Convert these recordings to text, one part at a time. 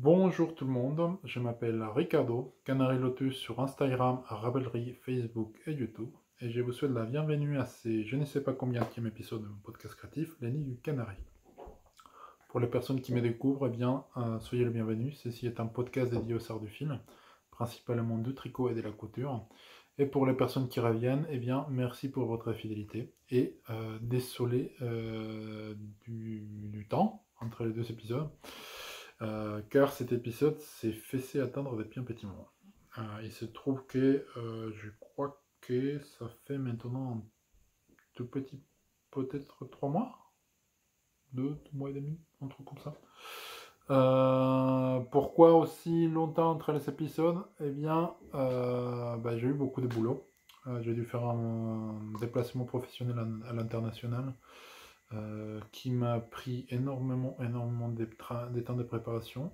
Bonjour tout le monde, je m'appelle Ricardo, Canary Lotus sur Instagram, Ravelry, Facebook et YouTube, et je vous souhaite la bienvenue à ces je ne sais pas combienième épisode de mon podcast créatif, Les Nids du Canari. Pour les personnes qui me découvrent, eh bien, soyez le bienvenu, ceci est un podcast dédié aux arts du film, principalement du tricot et de la couture. Et pour les personnes qui reviennent, eh bien, merci pour votre fidélité, et désolé du temps entre les deux épisodes. Car cet épisode s'est fait attendre depuis un petit moment. Il se trouve que je crois que ça fait maintenant un tout petit, peut-être 3 mois, 2 mois et demi, un truc comme ça. Pourquoi aussi longtemps entre les épisodes? Eh bien, j'ai eu beaucoup de boulot. J'ai dû faire un déplacement professionnel à l'international. Qui m'a pris énormément des temps de préparation,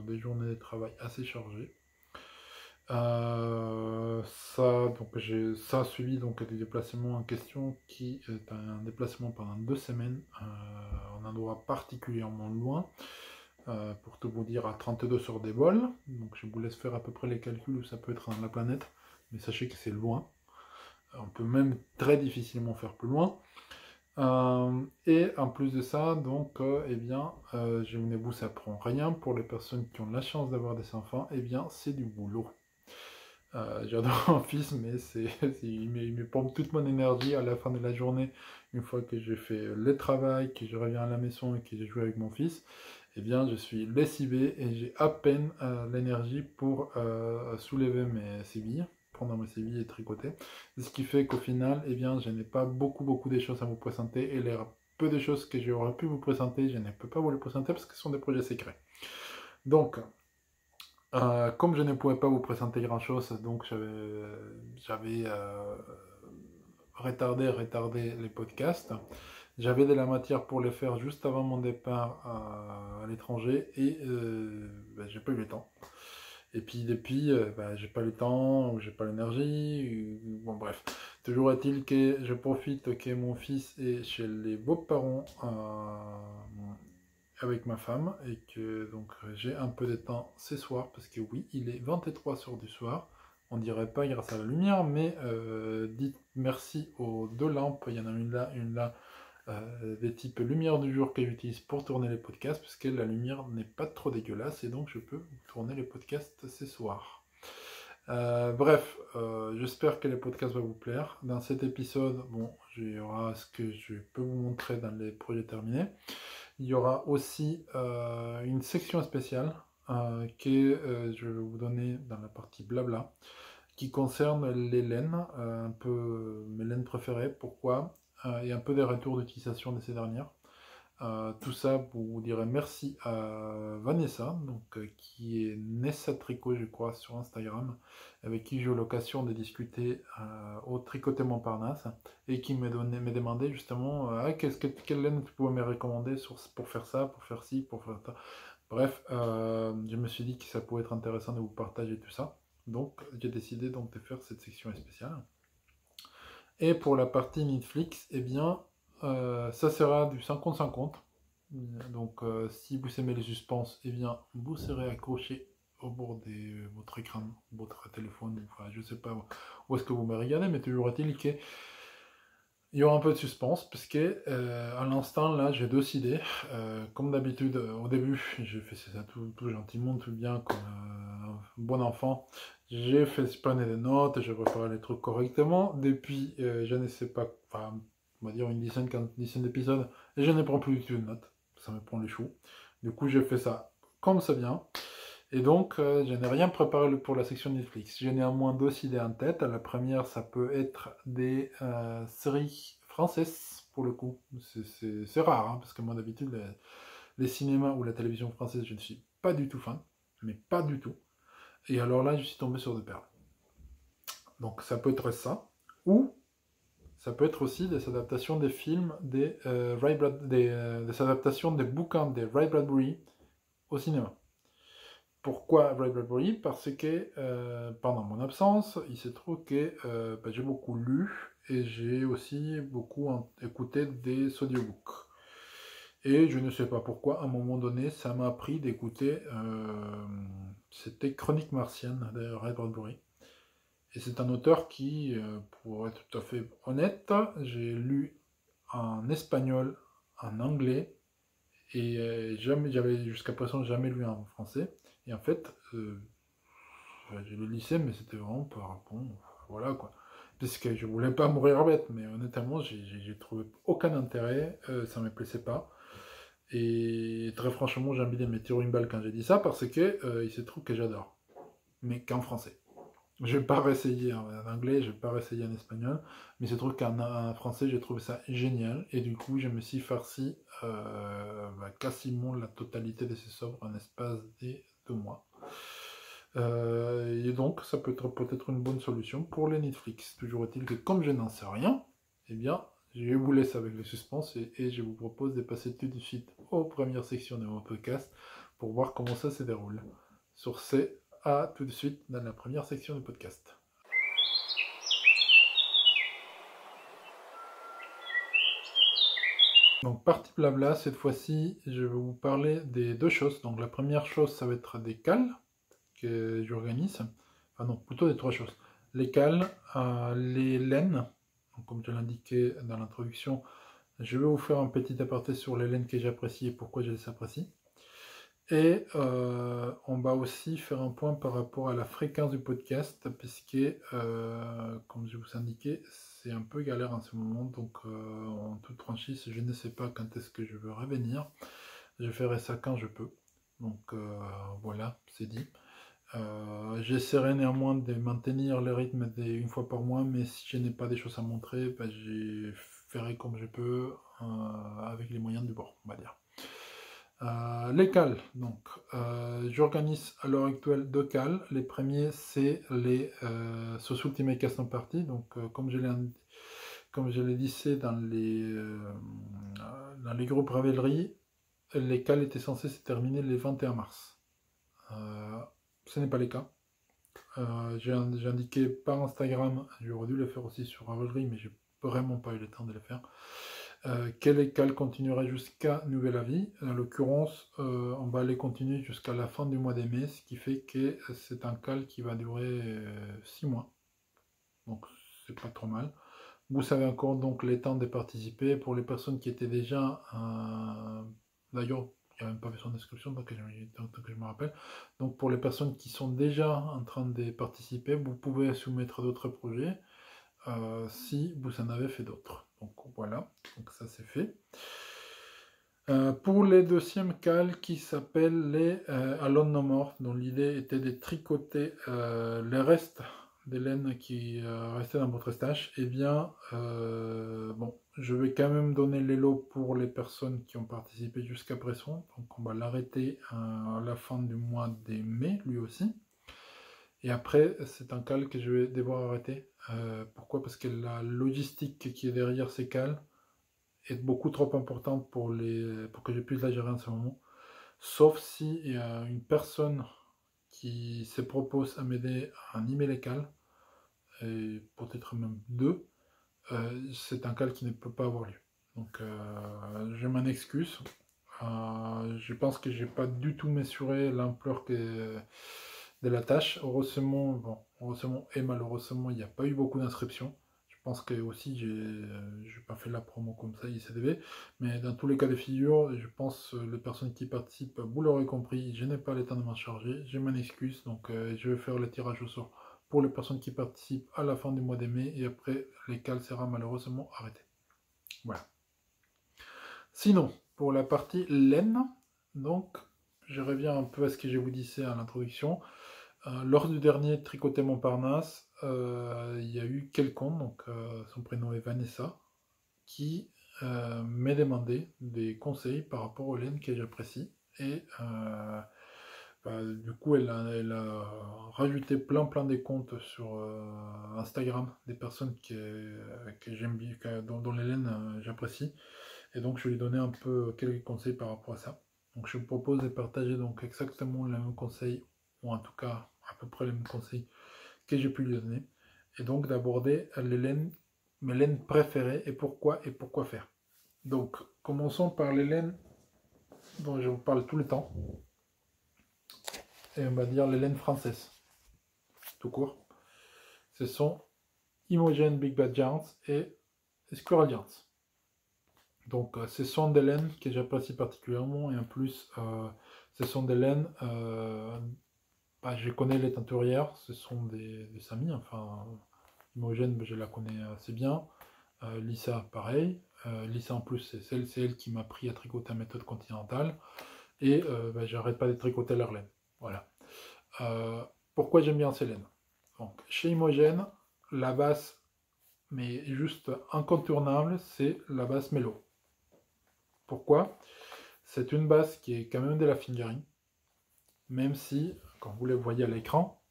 des journées de travail assez chargées. Ça a suivi donc des déplacements en question qui est un déplacement pendant 2 semaines en un endroit particulièrement loin. Pour tout vous dire, à 32 sur des vols. Donc je vous laisse faire à peu près les calculs où ça peut être dans la planète, mais sachez que c'est loin. On peut même très difficilement faire plus loin. Et en plus de ça, donc, je vous ça prend rien. Pour les personnes qui ont la chance d'avoir des enfants, eh bien, c'est du boulot. J'adore mon fils, mais il me pompe toute mon énergie à la fin de la journée, une fois que j'ai fait le travail, que je reviens à la maison et que j'ai joué avec mon fils. Eh bien, je suis lessivé et j'ai à peine l'énergie pour soulever mes sévilles, prendre mes sévilles et tricoter. Ce qui fait qu'au final, eh bien, je n'ai pas beaucoup de choses à vous présenter, et les peu de choses que j'aurais pu vous présenter, je ne peux pas vous les présenter parce que ce sont des projets secrets. Donc, comme je ne pouvais pas vous présenter grand chose, donc j'avais retardé les podcasts. J'avais de la matière pour les faire juste avant mon départ à l'étranger, et j'ai pas eu le temps. Et puis depuis, j'ai pas le temps, ou j'ai pas l'énergie, bon bref. Toujours est-il que je profite que mon fils est chez les beaux-parents avec ma femme, et que donc j'ai un peu de temps ce soir, parce que oui, il est 23h du soir. On dirait pas grâce à la lumière, mais dites merci aux 2 lampes, il y en a une là, des types lumière du jour que j'utilise pour tourner les podcasts, parce que la lumière n'est pas trop dégueulasse, et donc je peux tourner les podcasts ce soir. Bref, j'espère que les podcasts vont vous plaire. Dans cet épisode, bon, il y aura ce que je peux vous montrer dans les projets terminés. Il y aura aussi une section spéciale que je vais vous donner dans la partie blabla, qui concerne les laines, un peu mes laines préférées, pourquoi, et un peu des retours d'utilisation de ces dernières. Tout ça, vous direz merci à Vanessa, donc, qui est Nessa Tricot, je crois, sur Instagram, avec qui j'ai eu l'occasion de discuter au Tricoté Montparnasse, et qui me demandait justement quelle laine tu pouvais me recommander pour faire ça, pour faire ci, pour faire ça. Bref, je me suis dit que ça pouvait être intéressant de vous partager tout ça. Donc, j'ai décidé donc de faire cette section spéciale. Et pour la partie Netflix, eh bien, ça sera du 50-50. Donc, si vous aimez les suspens, eh bien, vous serez accroché au bord de votre écran, votre téléphone, enfin, je sais pas où est-ce que vous me regardez, mais toujours est-il qu'il y aura un peu de suspense, parce que à l'instant, là, j'ai 2 idées. Comme d'habitude, au début, j'ai fait ça tout gentiment, tout bien, comme un bon enfant. J'ai fait prendre des notes, j'ai préparé les trucs correctement. Depuis, je ne sais pas, enfin, on va dire une dizaine d'épisodes, et je ne prends plus du tout de notes. Ça me prend les choux. Du coup, j'ai fait ça comme ça vient. Et donc, je n'ai rien préparé pour la section Netflix. J'ai néanmoins 2 idées en tête. La première, ça peut être des séries françaises, pour le coup. C'est rare, hein, parce que moi, d'habitude, les cinémas ou la télévision française, je ne suis pas du tout fan. Mais pas du tout. Et alors là, je suis tombé sur 2 perles. Donc, ça peut être ça. Ou ça peut être aussi des adaptations des films, des adaptations des bouquins de Ray Bradbury au cinéma. Pourquoi Ray Bradbury? Parce que pendant mon absence, il se trouve que j'ai beaucoup lu, et j'ai aussi beaucoup écouté des audiobooks. Et je ne sais pas pourquoi, à un moment donné, ça m'a appris d'écouter, c'était Chronique martienne de Ray Bradbury. Et c'est un auteur qui, pour être tout à fait honnête, j'ai lu en espagnol, en anglais, et jamais, j'avais jusqu'à présent jamais lu en français. Et en fait, j'ai le lycée, mais c'était vraiment par bon, voilà quoi. Parce que je voulais pas mourir bête, mais honnêtement, j'ai trouvé aucun intérêt, ça me plaisait pas. Et très franchement, j'ai envie de me tirer une balle quand j'ai dit ça, parce que il se trouve que j'adore, mais qu'en français. Je vais pas réessayer en anglais, je vais pas réessayer en espagnol, mais il se trouve qu'en français, j'ai trouvé ça génial, et du coup, je me suis farci quasiment la totalité de ces œuvres en espace de 2 mois. Et donc, ça peut être peut-être une bonne solution pour les Netflix. Toujours est-il que comme je n'en sais rien, eh bien, je vous laisse avec le suspense et je vous propose de passer tout de suite aux premières sections de mon podcast pour voir comment ça se déroule. Sur ce, à tout de suite dans la première section du podcast. Donc, partie blabla, cette fois-ci, je vais vous parler des deux choses. Donc, la première chose, ça va être des cales que j'organise. Enfin, non, plutôt des trois choses. Les cales, les laines, donc, comme je l'indiquais dans l'introduction, je vais vous faire un petit aparté sur les laines que j'apprécie et pourquoi je les apprécie. Et on va aussi faire un point par rapport à la fréquence du podcast, puisque, comme je vous indiquais, c'est un peu galère en ce moment, donc en toute franchise, je ne sais pas quand est-ce que je veux revenir. Je ferai ça quand je peux. Donc voilà, c'est dit. J'essaierai néanmoins de maintenir le rythme une fois par mois, mais si je n'ai pas des choses à montrer, ben, je ferai comme je peux avec les moyens du bord, on va dire. Les cales, donc j'organise à l'heure actuelle 2 cales. Les premiers, c'est les SOS Ultimate Custom Party. Donc comme je l'ai dit, c'est dans les groupes Ravelry. Les cales étaient censées se terminer le 21 mars. Ce n'est pas le cas. J'ai indiqué par Instagram, j'aurais dû le faire aussi sur Ravelry, mais j'ai vraiment pas eu le temps de le faire. Quel cal continuera jusqu'à nouvel avis. En l'occurrence, on va aller continuer jusqu'à la fin du mois de mai, ce qui fait que c'est un cal qui va durer 6 mois. Donc c'est pas trop mal. Vous savez encore donc les temps de participer. Pour les personnes qui étaient déjà... D'ailleurs, il n'y a même pas besoin d'inscription, tant que je me rappelle. Donc pour les personnes qui sont déjà en train de participer, vous pouvez soumettre d'autres projets. Si vous en avez fait d'autres. Donc voilà, donc ça c'est fait. Pour les deuxièmes cales qui s'appellent les Alone No More, dont l'idée était de tricoter les restes des laines qui restaient dans votre stash, eh bien, bon, je vais quand même donner les lots pour les personnes qui ont participé jusqu'à présent. Donc on va l'arrêter à la fin du mois de mai, lui aussi. Et après, c'est un cal que je vais devoir arrêter. Pourquoi? Parce que la logistique qui est derrière ces cales est beaucoup trop importante pour que je puisse la gérer en ce moment. Sauf si il y a une personne qui se propose à m'aider à animer les cales, et peut-être même deux, c'est un cal qui ne peut pas avoir lieu. Donc je m'en excuse. Je pense que j'ai pas du tout mesuré l'ampleur de la tâche. Heureusement, bon, heureusement et malheureusement, il n'y a pas eu beaucoup d'inscriptions. Je pense que aussi j'ai pas fait la promo comme ça, ICDV. Mais dans tous les cas de figure, je pense les personnes qui participent, vous l'aurez compris, je n'ai pas le temps de m'en charger. Je m'en excuse, donc je vais faire le tirage au sort pour les personnes qui participent à la fin du mois de mai. Et après, les cales sera malheureusement arrêté. Voilà. Sinon, pour la partie laine, donc je reviens un peu à ce que je vous disais à l'introduction. Lors du dernier Tricoter Montparnasse, il y a eu quelqu'un, donc son prénom est Vanessa, qui m'a demandé des conseils par rapport aux laines que j'apprécie. Et du coup, elle a rajouté plein de comptes sur Instagram des personnes que j'aime bien, dont les laines j'apprécie. Et donc, je lui ai donné un peu quelques conseils par rapport à ça. Donc, je vous propose de partager donc exactement les mêmes conseils, ou en tout cas à peu près les mêmes conseils que j'ai pu lui donner. Et donc, d'aborder mes laines préférées et pourquoi faire. Donc, commençons par les laines dont je vous parle tout le temps, et on va dire les laines françaises, tout court. Ce sont Imogen Big Bad Giants et Squirrel Giants. Donc, ce sont des laines que j'apprécie particulièrement, et en plus, ce sont des laines, je connais les teinturières, ce sont des amis, enfin, Imogen, je la connais assez bien, Lisa, pareil, Lisa en plus, c'est elle qui m'a appris à tricoter en méthode continentale, et j'arrête pas de tricoter leur laine, voilà. Pourquoi j'aime bien ces laines? Donc, chez Imogen, la base, mais juste incontournable, c'est la base Mélo. Pourquoi? C'est une base qui est quand même de la fingering, même si, quand vous les voyez à l'écran,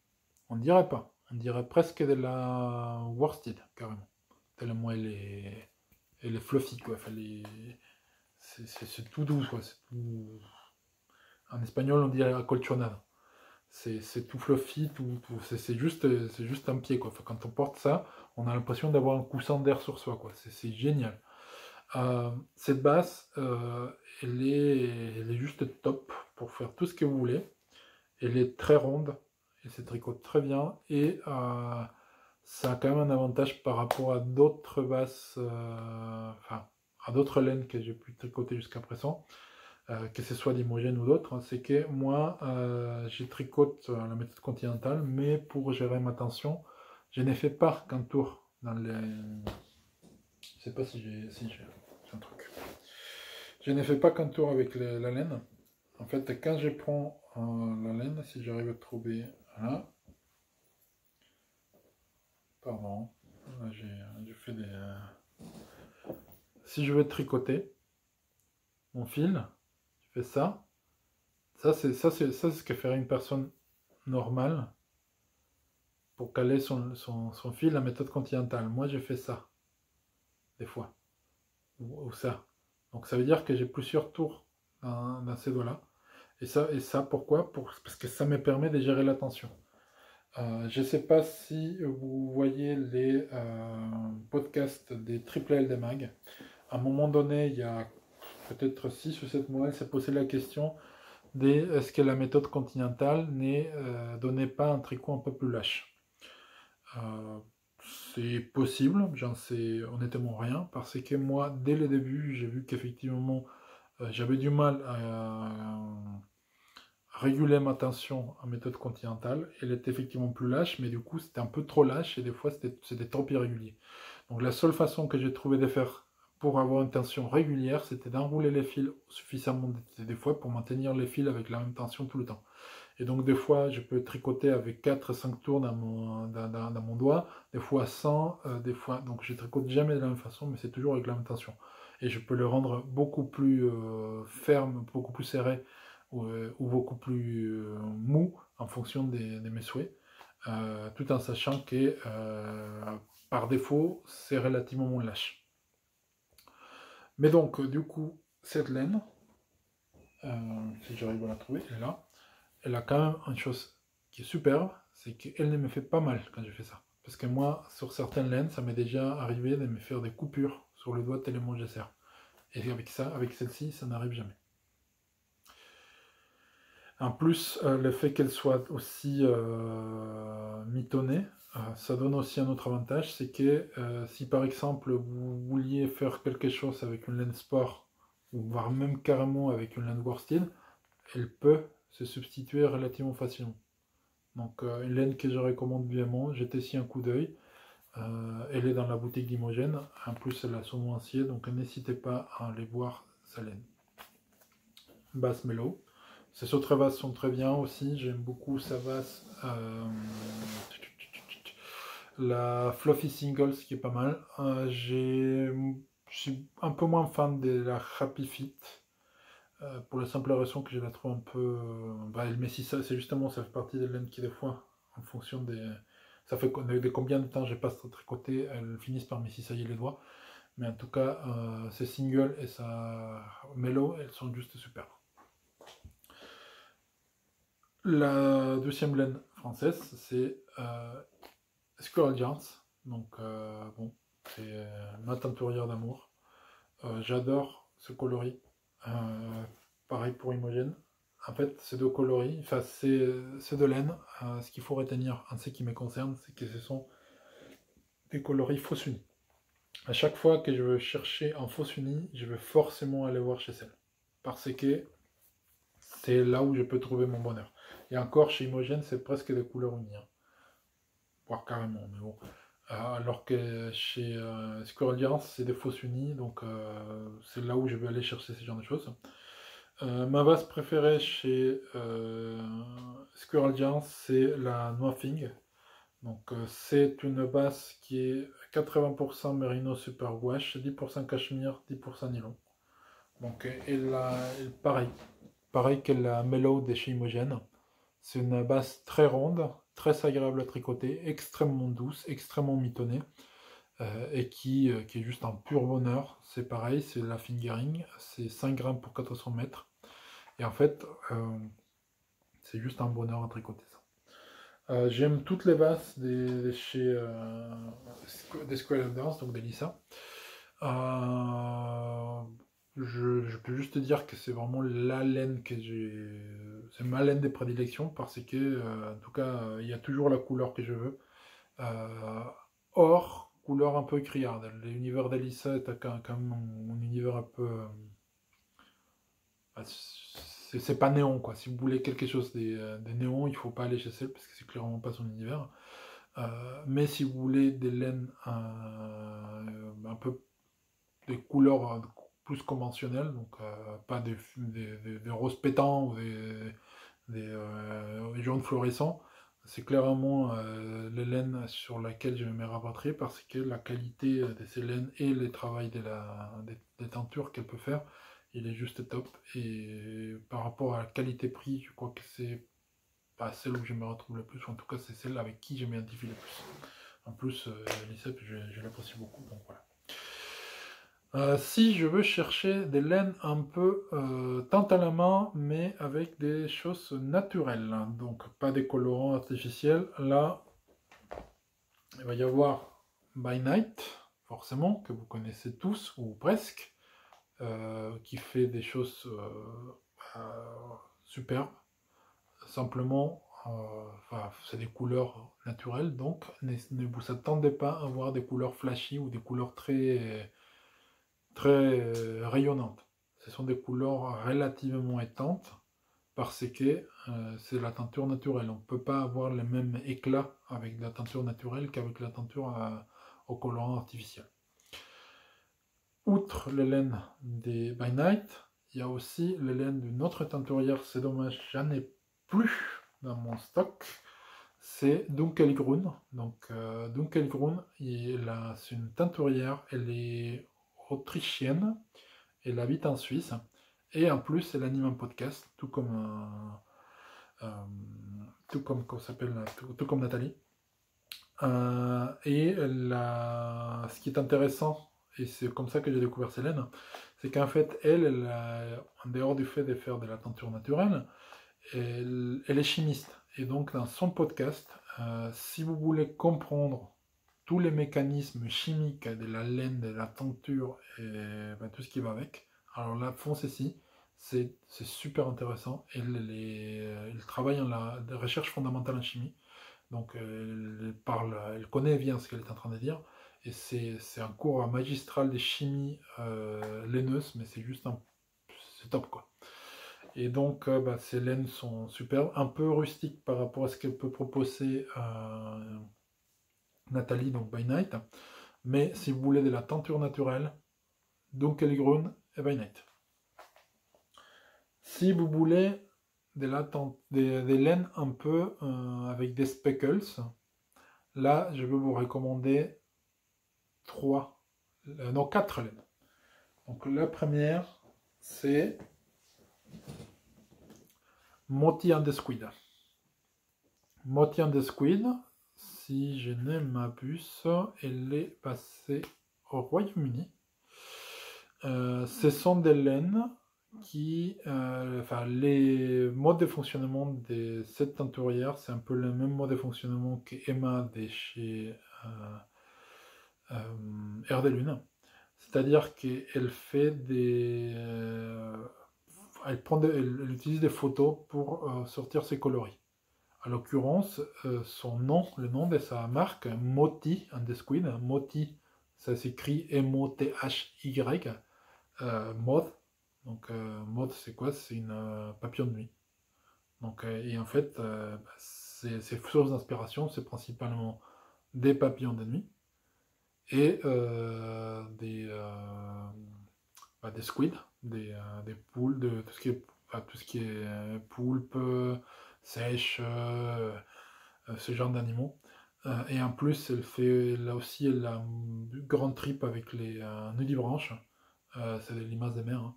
on dirait pas. On dirait presque de la worsted, carrément. Tellement elle est fluffy, quoi. Enfin, c'est tout doux, quoi. Tout... En espagnol, on dirait acolchonada. C'est tout fluffy, c'est juste un pied, quoi. Enfin, quand on porte ça, on a l'impression d'avoir un coussin d'air sur soi, quoi. C'est génial. Cette base, elle est juste top pour faire tout ce que vous voulez. Elle est très ronde, et se tricote très bien, et ça a quand même un avantage par rapport à d'autres bases, enfin, à d'autres laines que j'ai pu tricoter jusqu'à présent, que ce soit d'Imogen ou d'autres, hein, c'est que moi, je tricote la méthode continentale, mais pour gérer ma tension, je n'ai fait pas qu'un tour dans les... Je sais pas si j'ai un truc. Je n'ai fait pas qu'un tour avec la laine. En fait, quand je prends la laine, si j'arrive à trouver... Voilà. Pardon. Là, j'ai fait des... Si je veux tricoter mon fil, je fais ça. Ça, c'est ce que ferait une personne normale pour caler son fil, la méthode continentale. Moi, je fais ça, des fois. Ou ça. Donc, ça veut dire que j'ai plusieurs tours dans ces doigts-là. Et ça, pourquoi? Parce que ça me permet de gérer la tension. Je ne sais pas si vous voyez les podcasts des Triple L des Mag. À un moment donné, il y a peut-être 6 ou 7 mois, elle s'est posé la question de est-ce que la méthode continentale ne donnait pas un tricot un peu plus lâche. C'est possible, j'en sais honnêtement rien, parce que moi, dès le début, j'ai vu qu'effectivement, j'avais du mal à réguler ma tension en méthode continentale. Elle était effectivement plus lâche, mais du coup, c'était un peu trop lâche, et des fois, c'était trop irrégulier. Donc la seule façon que j'ai trouvé de faire pour avoir une tension régulière, c'était d'enrouler les fils suffisamment des fois pour maintenir les fils avec la même tension tout le temps. Et donc des fois, je peux tricoter avec 4-5 tours dans mon doigt, des fois 100, des fois... Donc je tricote jamais de la même façon, mais c'est toujours avec la même tension. Et je peux le rendre beaucoup plus ferme, beaucoup plus serré, ou beaucoup plus mou en fonction de mes souhaits, tout en sachant que par défaut, c'est relativement lâche. Mais donc, du coup, cette laine, si j'arrive à la trouver, elle est là. Elle a quand même une chose qui est superbe, c'est qu'elle ne me fait pas mal quand je fais ça. Parce que moi, sur certaines laines, ça m'est déjà arrivé de me faire des coupures sur le doigt tellement je serre. Et avec ça, avec celle-ci, ça n'arrive jamais. En plus, le fait qu'elle soit aussi mitonnée, ça donne aussi un autre avantage, c'est que si par exemple vous vouliez faire quelque chose avec une laine sport, ou voire même carrément avec une laine worsted, elle peut se substituer relativement facilement. Donc une laine que je recommande vivement, jetez ici un coup d'œil. Elle est dans la boutique d'Imogen, en plus elle a son nom acier, donc n'hésitez pas à aller voir sa laine. Basse Mellow. Ces autres vases sont très bien aussi, j'aime beaucoup sa vase. La Fluffy Singles qui est pas mal. Je suis un peu moins fan de la Happy Fit. Pour la simple raison que je la trouve un peu... mais si ça, c'est justement, ça fait partie des laines qui des fois, en fonction des... Ça fait de combien de temps j'ai pas tricoté, elles finissent par me cisailler les doigts. Mais en tout cas, ces singles et sa Mellow, elles sont juste super. La deuxième laine française, c'est Squirrel Giants. Donc, bon, c'est ma teinturière d'amour. J'adore ce coloris. pareil pour Imogen. En fait, c'est de coloris, enfin c'est de laine. Ce qu'il faut retenir en ce qui me concerne, c'est que ce sont des coloris fausse unis. À chaque fois que je veux chercher en fausse unie, je vais forcément aller voir chez elle. Parce que c'est là où je peux trouver mon bonheur. Et encore, chez Imogen, c'est presque des couleurs unies. Hein. Voire carrément, mais bon. Alors que chez Squirrel Yarns, c'est des fausses unies, donc c'est là où je vais aller chercher ce genre de choses. Ma base préférée chez Squirrel Yarns, c'est la Nothing. Donc c'est une base qui est 80% Merino Super Wash, 10% Cachemire, 10% nylon. Donc pareil que la Mellow de chez Imogen. C'est une base très ronde, très agréable à tricoter, extrêmement douce, extrêmement mitonnée, et qui est juste un pur bonheur. C'est pareil, c'est la fingering, c'est 5 grammes pour 400 mètres. Et en fait, c'est juste un bonheur à tricoter ça. J'aime toutes les bases chez des Square Dance, donc des Lisa. Je peux juste te dire que c'est vraiment la laine que j'ai. C'est ma laine de prédilection parce que, en tout cas, il y a toujours la couleur que je veux. Euh, Or, couleur un peu criarde. L'univers d'Elissa est quand même un univers un peu. C'est pas néon quoi. Si vous voulez quelque chose des néons, il faut pas aller chez elle parce que c'est clairement pas son univers. Mais si vous voulez des laines un peu des couleurs plus conventionnelles, donc pas des roses pétants ou des jaunes fluorescents, c'est clairement les laines sur laquelle je vais me rabattre parce que la qualité de ces laines et le travail des teintures qu'elle peut faire, il est juste top. Et par rapport à la qualité-prix, je crois que c'est pas celle où je me retrouve le plus, ou en tout cas c'est celle avec qui je m'identifie le plus. En plus, l'ICEP, je l'apprécie beaucoup, donc voilà. Si je veux chercher des laines un peu teinte à la main, mais avec des choses naturelles, hein, donc pas des colorants artificiels, là, il va y avoir By Night, forcément, que vous connaissez tous, ou presque, qui fait des choses superbes. Simplement, c'est des couleurs naturelles, donc ne vous attendez pas à voir des couleurs flashy ou des couleurs très rayonnantes. Ce sont des couleurs relativement éteintes parce que c'est la teinture naturelle. On ne peut pas avoir le même éclat avec la teinture naturelle qu'avec la teinture au colorant artificiel. Outre les laines des By Night, il y a aussi les laines d'une autre teinturière, c'est dommage, j'en ai plus dans mon stock. C'est Dunkelgrün. Donc Dunkelgrün, c'est une teinturière, elle est autrichienne, elle habite en Suisse, et en plus elle anime un podcast, comment s'appelle, tout comme Nathalie. Ce qui est intéressant, et c'est comme ça que j'ai découvert Célène, c'est qu'en fait en dehors du fait de faire de la teinture naturelle, elle est chimiste. Et donc dans son podcast, si vous voulez comprendre tous les mécanismes chimiques de la laine, de la teinture et tout ce qui va avec, alors là, foncez-y, c'est super intéressant. Elle travaille en la recherche fondamentale en chimie, donc elle connaît bien ce qu'elle est en train de dire, et c'est un cours magistral de chimie laineuse, mais c'est top quoi. Et donc, ces laines sont superbes, un peu rustiques par rapport à ce qu'elle peut proposer Nathalie, donc By Night. Mais si vous voulez de la teinture naturelle, Dunkelgrün et By Night. Si vous voulez des laines un peu avec des speckles, là, je vais vous recommander 4 laines. Donc, la première, c'est Moti and the Squid. Moti and the Squid, si je ne m'abuse, elle est passée au Royaume-Uni. Ce sont des laines qui... les modes de fonctionnement de cette teinturière, c'est un peu le même mode de fonctionnement qu'Emma de chez Air des Lunes. C'est-à-dire qu'elle fait elle utilise des photos pour sortir ses coloris. À l'occurrence, son nom, le nom de sa marque, Moti and the Squid. Moti, ça s'écrit M-O-T-H-Y. Moth. Donc, moth, c'est quoi? C'est une papillon de nuit. Donc, et en fait, ses sources d'inspiration, c'est principalement des papillons de nuit et des squids, des poules, de tout ce qui est, tout ce qui est poulpe, sèche, ce genre d'animaux. Et en plus, elle fait là aussi elle a une grande trip avec les nudibranches, c'est des limaces des mers,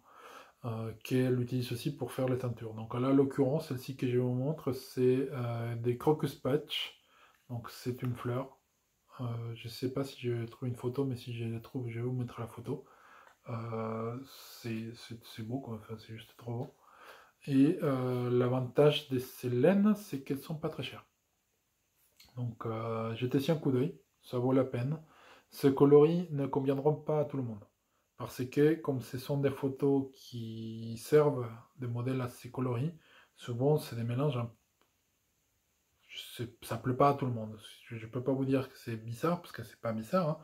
hein, qu'elle utilise aussi pour faire les teintures. Donc là, en l'occurrence, celle-ci que je vous montre, c'est des crocus patch. Donc c'est une fleur. Je ne sais pas si je trouve une photo, mais si je la trouve, je vais vous mettre la photo. C'est beau, quoi. Enfin, c'est juste trop beau. Et l'avantage de ces laines, c'est qu'elles sont pas très chères. Donc jetez un coup d'œil, ça vaut la peine. Ces coloris ne conviendront pas à tout le monde. Parce que comme ce sont des photos qui servent de modèle à ces coloris, souvent c'est des mélanges, ça ne plaît pas à tout le monde. Je ne peux pas vous dire que c'est bizarre, parce que c'est pas bizarre, hein,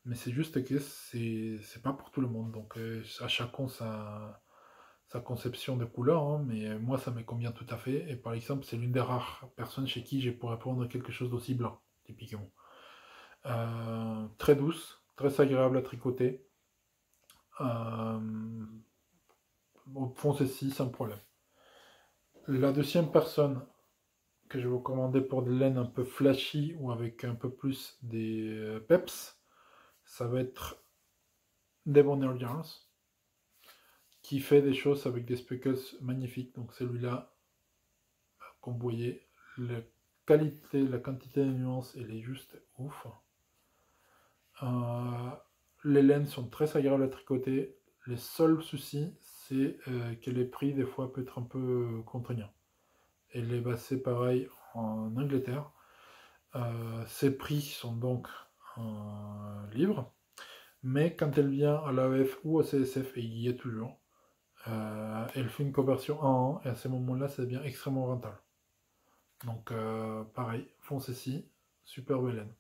mais c'est juste que c'est pas pour tout le monde. Donc à chacun sa conception de couleur, hein, mais moi ça me convient tout à fait. Et par exemple, c'est l'une des rares personnes chez qui je pourrais prendre quelque chose d'aussi blanc, typiquement. Très douce, très agréable à tricoter. Euh, Au fond, ceci sans problème. La deuxième personne que je vais vous recommander pour des laines un peu flashy ou avec un peu plus des peps, ça va être Debonair Yarns, qui fait des choses avec des speckles magnifiques. Donc celui-là, comme vous voyez, la qualité, la quantité de nuances, elle est juste ouf. Les laines sont très agréables à tricoter. Le seul souci, c'est que les prix, des fois, peut être un peu contraignant. Et c'est pareil en Angleterre. Ces prix sont donc en livres, mais quand elle vient à l'AEF ou au CSF, et il y est toujours, elle fait une conversion en 1, et à ce moment-là, ça devient extrêmement rentable. Donc, pareil, foncez-ci, super belle laine.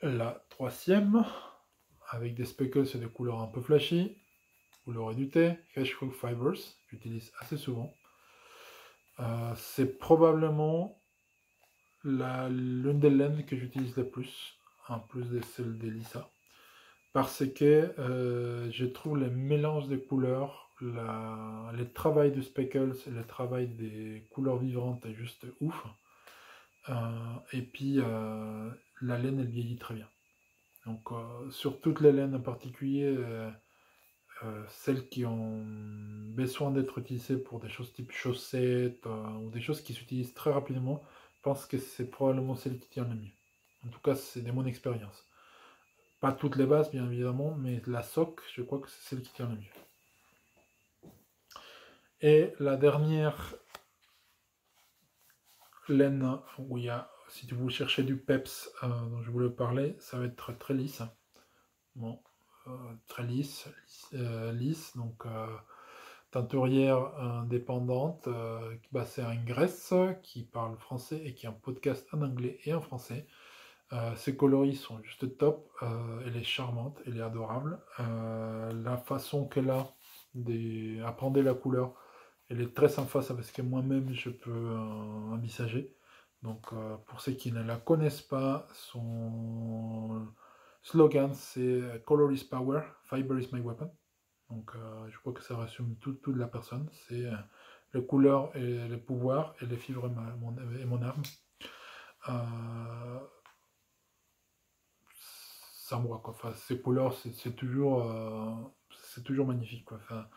La troisième, avec des speckles et des couleurs un peu flashy, vous l'aurez douté, Hedgehog Fibers, j'utilise assez souvent. C'est probablement l'une des laines que j'utilise le plus, en plus de celle d'Elisa, parce que je trouve le mélange des couleurs, le travail du speckles et le travail des couleurs vivantes est juste ouf. Et puis la laine elle vieillit très bien. Donc sur toutes les laines en particulier, celles qui ont besoin d'être utilisées pour des choses type chaussettes ou des choses qui s'utilisent très rapidement, je pense que c'est probablement celle qui tient le mieux. En tout cas, c'est de mon expérience. Pas toutes les bases, bien évidemment, mais la soque, je crois que c'est celle qui tient le mieux. Et la dernière laine où il y a, si vous cherchez du peps dont je voulais parler, ça va être très lisse. Bon, très lisse, donc teinturière indépendante, basée en Grèce, qui parle français et qui a un podcast en anglais et en français. Ses coloris sont juste top, elle est charmante, elle est adorable. La façon qu'elle a d'apprendre la couleur, elle est très sympa, ça parce que moi-même je peux envisager. Donc pour ceux qui ne la connaissent pas, son slogan c'est Color is Power, Fiber is my weapon. Donc je crois que ça résume toute la personne. C'est les couleurs et le pouvoir et les fibres et mon arme. Ça moi quoi. Enfin, ces couleurs c'est toujours magnifique quoi. Enfin,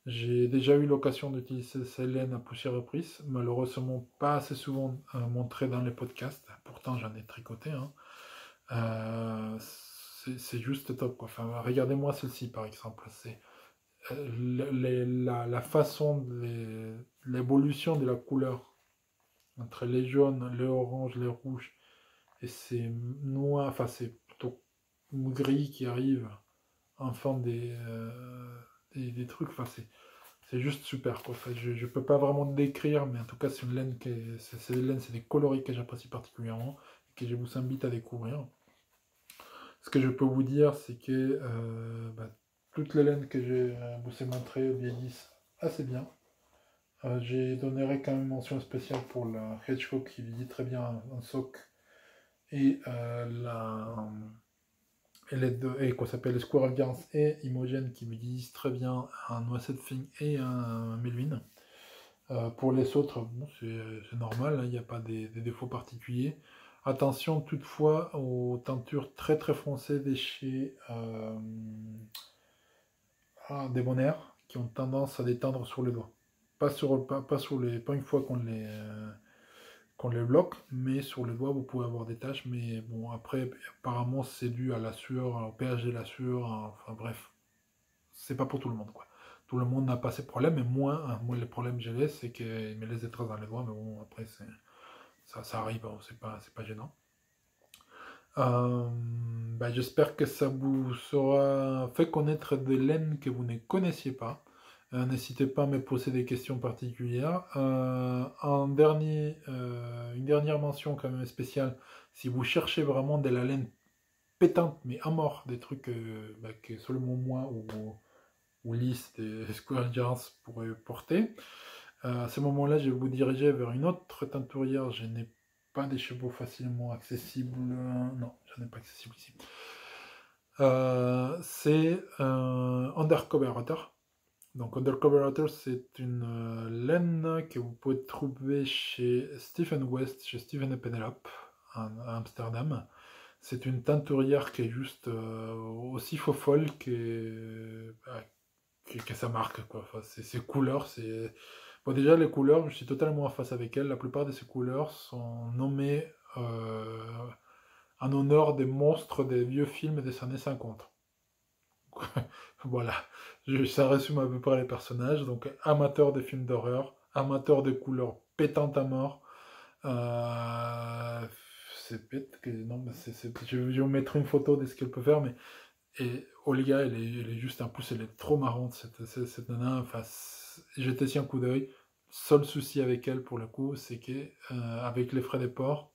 j'ai déjà eu l'occasion d'utiliser ces laines à plusieurs reprises, malheureusement pas assez souvent montré dans les podcasts. Pourtant j'en ai tricoté. Hein. C'est juste top quoi. Enfin, regardez-moi celle-ci par exemple. C'est la façon, l'évolution de la couleur entre les jaunes, les oranges, les rouges et ces noirs, enfin c'est plutôt gris qui arrivent en forme des des trucs, enfin c'est juste super quoi. Enfin, je peux pas vraiment décrire, mais en tout cas c'est une laine c'est des coloris que j'apprécie particulièrement, et que je vous invite à découvrir. Ce que je peux vous dire, c'est que toutes les laines que je vous ai montrées vieillissent assez bien. J'ai donnerai quand même mention spéciale pour la Hedgehog qui vieillit très bien en sock, et et quoi s'appelle les Squirrel Girls et Imogen qui vieillissent très bien un Noisette Fing et un Melvin. Pour les autres, bon, c'est normal, il n'y a pas des défauts particuliers. Attention toutefois aux teintures très très foncées des chez Débonnaire qui ont tendance à détendre sur les doigts. Pas une fois qu'on les bloque, mais sur les doigts vous pouvez avoir des taches. Mais bon, après, apparemment c'est dû à la sueur, au pH de la sueur, enfin bref, c'est pas pour tout le monde quoi. Tout le monde n'a pas ces problèmes, mais moi les problèmes que j'ai, c'est qu'il me laisse des traces dans les doigts, mais bon, après, ça arrive, hein, c'est pas gênant. J'espère que ça vous sera fait connaître des laines que vous ne connaissiez pas. N'hésitez pas à me poser des questions particulières. Une dernière mention quand même spéciale, si vous cherchez vraiment de la laine pétante mais à mort, des trucs que seulement moi ou Lys des Square Jars pourraient porter, à ce moment-là, je vais vous diriger vers une autre teinturière. Je n'ai pas des chevaux facilement accessibles. Non, j'en ai pas accessible ici. C'est Undercover Otter. Donc Undercover Otter, c'est une laine que vous pouvez trouver chez Stephen West, chez Stephen et Penelope, à Amsterdam. C'est une teinturière qui est juste aussi folle que sa marque, quoi. Enfin, ses couleurs, c'est... Bon, déjà, les couleurs, je suis totalement en face avec elle. La plupart de ces couleurs sont nommées en honneur des monstres des vieux films des années 50. Voilà, ça résume à peu près les personnages. Donc, amateur des films d'horreur, amateur des couleurs pétantes à mort. C'est bête que... Non, mais je vais vous mettre une photo de ce qu'elle peut faire, mais... Et Olga, elle est juste un pouce, elle est trop marrante, cette nana. Enfin, j'ai testé un coup d'œil. Seul souci avec elle, pour le coup, c'est que avec les frais des ports,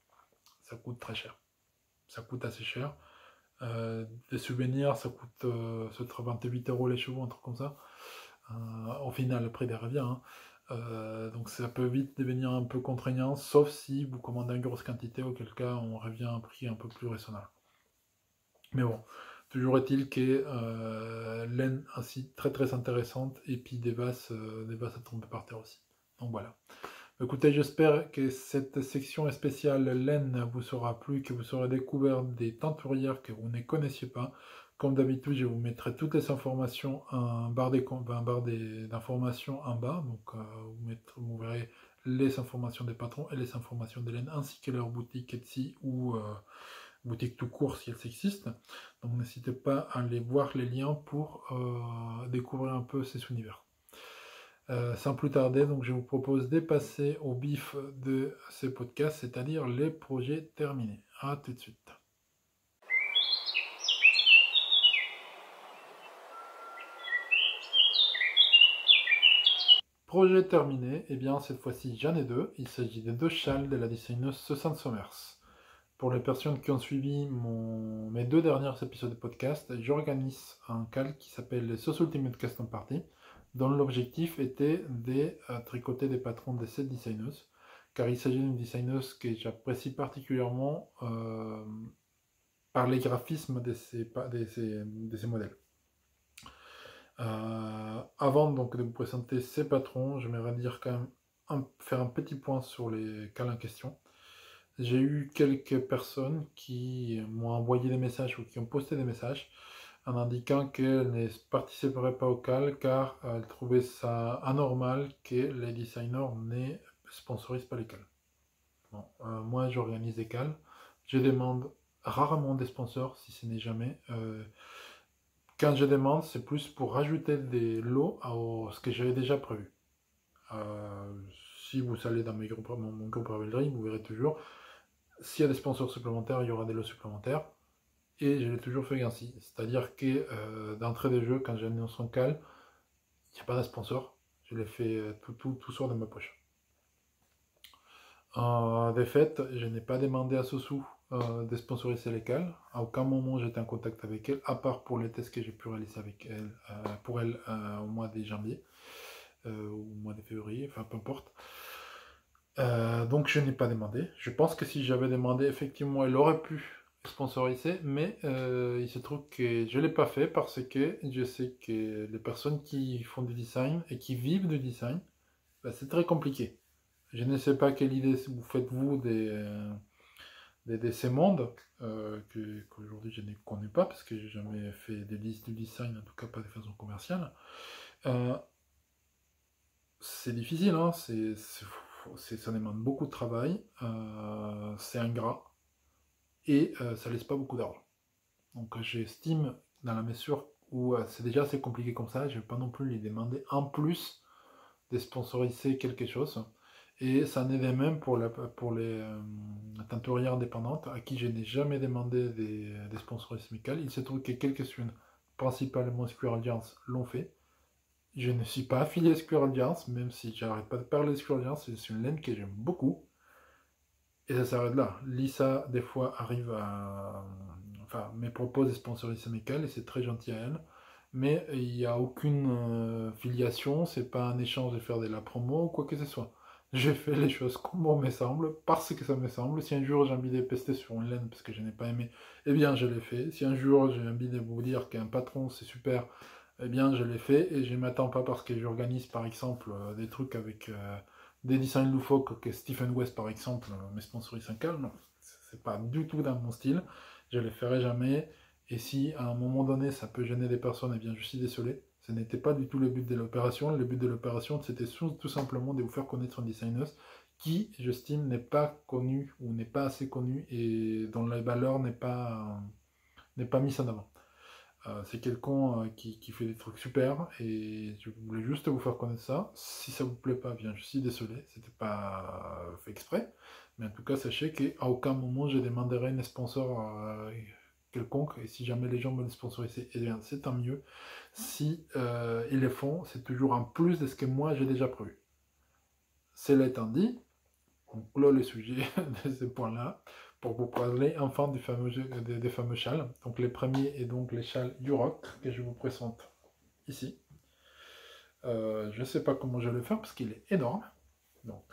ça coûte très cher. Ça coûte assez cher. Des souvenirs, ça coûte 28 € les chevaux, un truc comme ça. Au final, le prix des revient. Hein. Donc ça peut vite devenir un peu contraignant, sauf si vous commandez une grosse quantité, auquel cas on revient à un prix un peu plus raisonnable. Mais bon, toujours est-il que laine ainsi très très intéressante, et puis des vases à tomber par terre aussi. Donc voilà. Écoutez, j'espère que cette section spéciale laine vous sera plu, que vous aurez découvert des teinturières que vous ne connaissiez pas. Comme d'habitude, je vous mettrai toutes les informations, un barre d'informations en bas. Donc vous verrez les informations des patrons et les informations des laines, ainsi que leur boutique Etsy ou boutique tout court si elles existent. Donc n'hésitez pas à aller voir les liens pour découvrir un peu ces univers. Sans plus tarder, donc je vous propose de passer au bif de ces podcasts, c'est-à-dire les projets terminés. A tout de suite. Projet terminé, et bien cette fois-ci j'en ai deux. Il s'agit des deux châles de la designeuse Susan Somers. Pour les personnes qui ont suivi mes deux derniers épisodes de podcast, j'organise un cal qui s'appelle les Sauce Ultimate Custom Party, dont l'objectif était de tricoter des patrons de cette designeuse, car il s'agit d'une designeuse que j'apprécie particulièrement par les graphismes de ces modèles. Avant donc de vous présenter ces patrons, j'aimerais dire quand même faire un petit point sur les cals en question. J'ai eu quelques personnes qui m'ont envoyé des messages ou qui ont posté des messages en indiquant qu'elles ne participeraient pas au cal car elles trouvaient ça anormal que les designers ne sponsorisent pas les cals. Bon, moi j'organise des cals, je demande rarement des sponsors si ce n'est jamais. Quand je demande, c'est plus pour rajouter des lots à ce que j'avais déjà prévu. Si vous allez dans mon groupe Ravelry, vous verrez toujours. S'il y a des sponsors supplémentaires, il y aura des lots supplémentaires. Et je l'ai toujours fait ainsi. C'est-à-dire que d'entrée de jeu, quand j'annonce un cal, Il n'y a pas de sponsor. Je l'ai fait tout sort de ma poche. Des faits, je n'ai pas demandé à Sosu de sponsoriser les cales. À aucun moment j'étais en contact avec elle, à part pour les tests que j'ai pu réaliser avec elle, pour elle au mois de janvier, ou au mois de février, enfin peu importe. Donc je n'ai pas demandé. Je pense que si j'avais demandé, effectivement, elle aurait pu sponsoriser, mais il se trouve que je ne l'ai pas fait parce que je sais que les personnes qui font du design et qui vivent du design, ben, c'est très compliqué. Je ne sais pas quelle idée vous faites-vous de ces mondes, qu'aujourd'hui je ne connais pas parce que j'ai jamais fait du design, en tout cas pas de façon commerciale. Euh, c'est difficile, hein, ça demande beaucoup de travail, c'est ingrat et ça laisse pas beaucoup d'argent. Donc j'estime, dans la mesure où c'est déjà assez compliqué comme ça, je ne vais pas non plus lui demander en plus de sponsoriser quelque chose. Et ça en est même pour les teinturières indépendantes à qui je n'ai jamais demandé des sponsorismes amicales. Il se trouve que quelques-unes, principalement Square Alliance, l'ont fait. Je ne suis pas affilié à Square Alliance, même si j'arrête pas de parler de Square Alliance, c'est une laine que j'aime beaucoup. Et ça s'arrête là. Lisa, des fois, arrive à. Enfin, me propose des sponsorismes amicales et c'est très gentil à elle. Mais il n'y a aucune filiation, c'est pas un échange de faire de la promo ou quoi que ce soit. J'ai fait les choses comme bon me semble, parce que ça me semble. Si un jour j'ai envie de pester sur une laine parce que je n'ai pas aimé, eh bien je l'ai fait. Si un jour j'ai envie de vous dire qu'un patron c'est super, eh bien je l'ai fait. Et je ne m'attends pas parce que j'organise par exemple des trucs avec des designs loufoques que Stephen West par exemple me sponsorise un cal. Non, c'est pas du tout dans mon style. Je ne le ferai jamais. Et si à un moment donné ça peut gêner des personnes, eh bien je suis désolé. Ce n'était pas du tout le but de l'opération. Le but de l'opération, c'était tout simplement de vous faire connaître un designer qui, j'estime, n'est pas connu ou n'est pas assez connu et dont la valeur n'est pas mise en avant. C'est quelqu'un qui fait des trucs super et je voulais juste vous faire connaître ça. Si ça vous plaît pas, bien je suis désolé, c'était pas fait exprès. Mais en tout cas, sachez qu'à aucun moment je demanderai une sponsor quelconque. Et si jamais les gens me le sponsorisent, eh bien c'est tant mieux. Si ils le font, c'est toujours en plus de ce que moi j'ai déjà prévu. Cela étant dit, on clôt le sujet de ce point-là pour vous parler enfin des fameux châles. Donc les premiers et donc les châles du rock que je vous présente ici. Je ne sais pas comment je vais le faire parce qu'il est énorme. Donc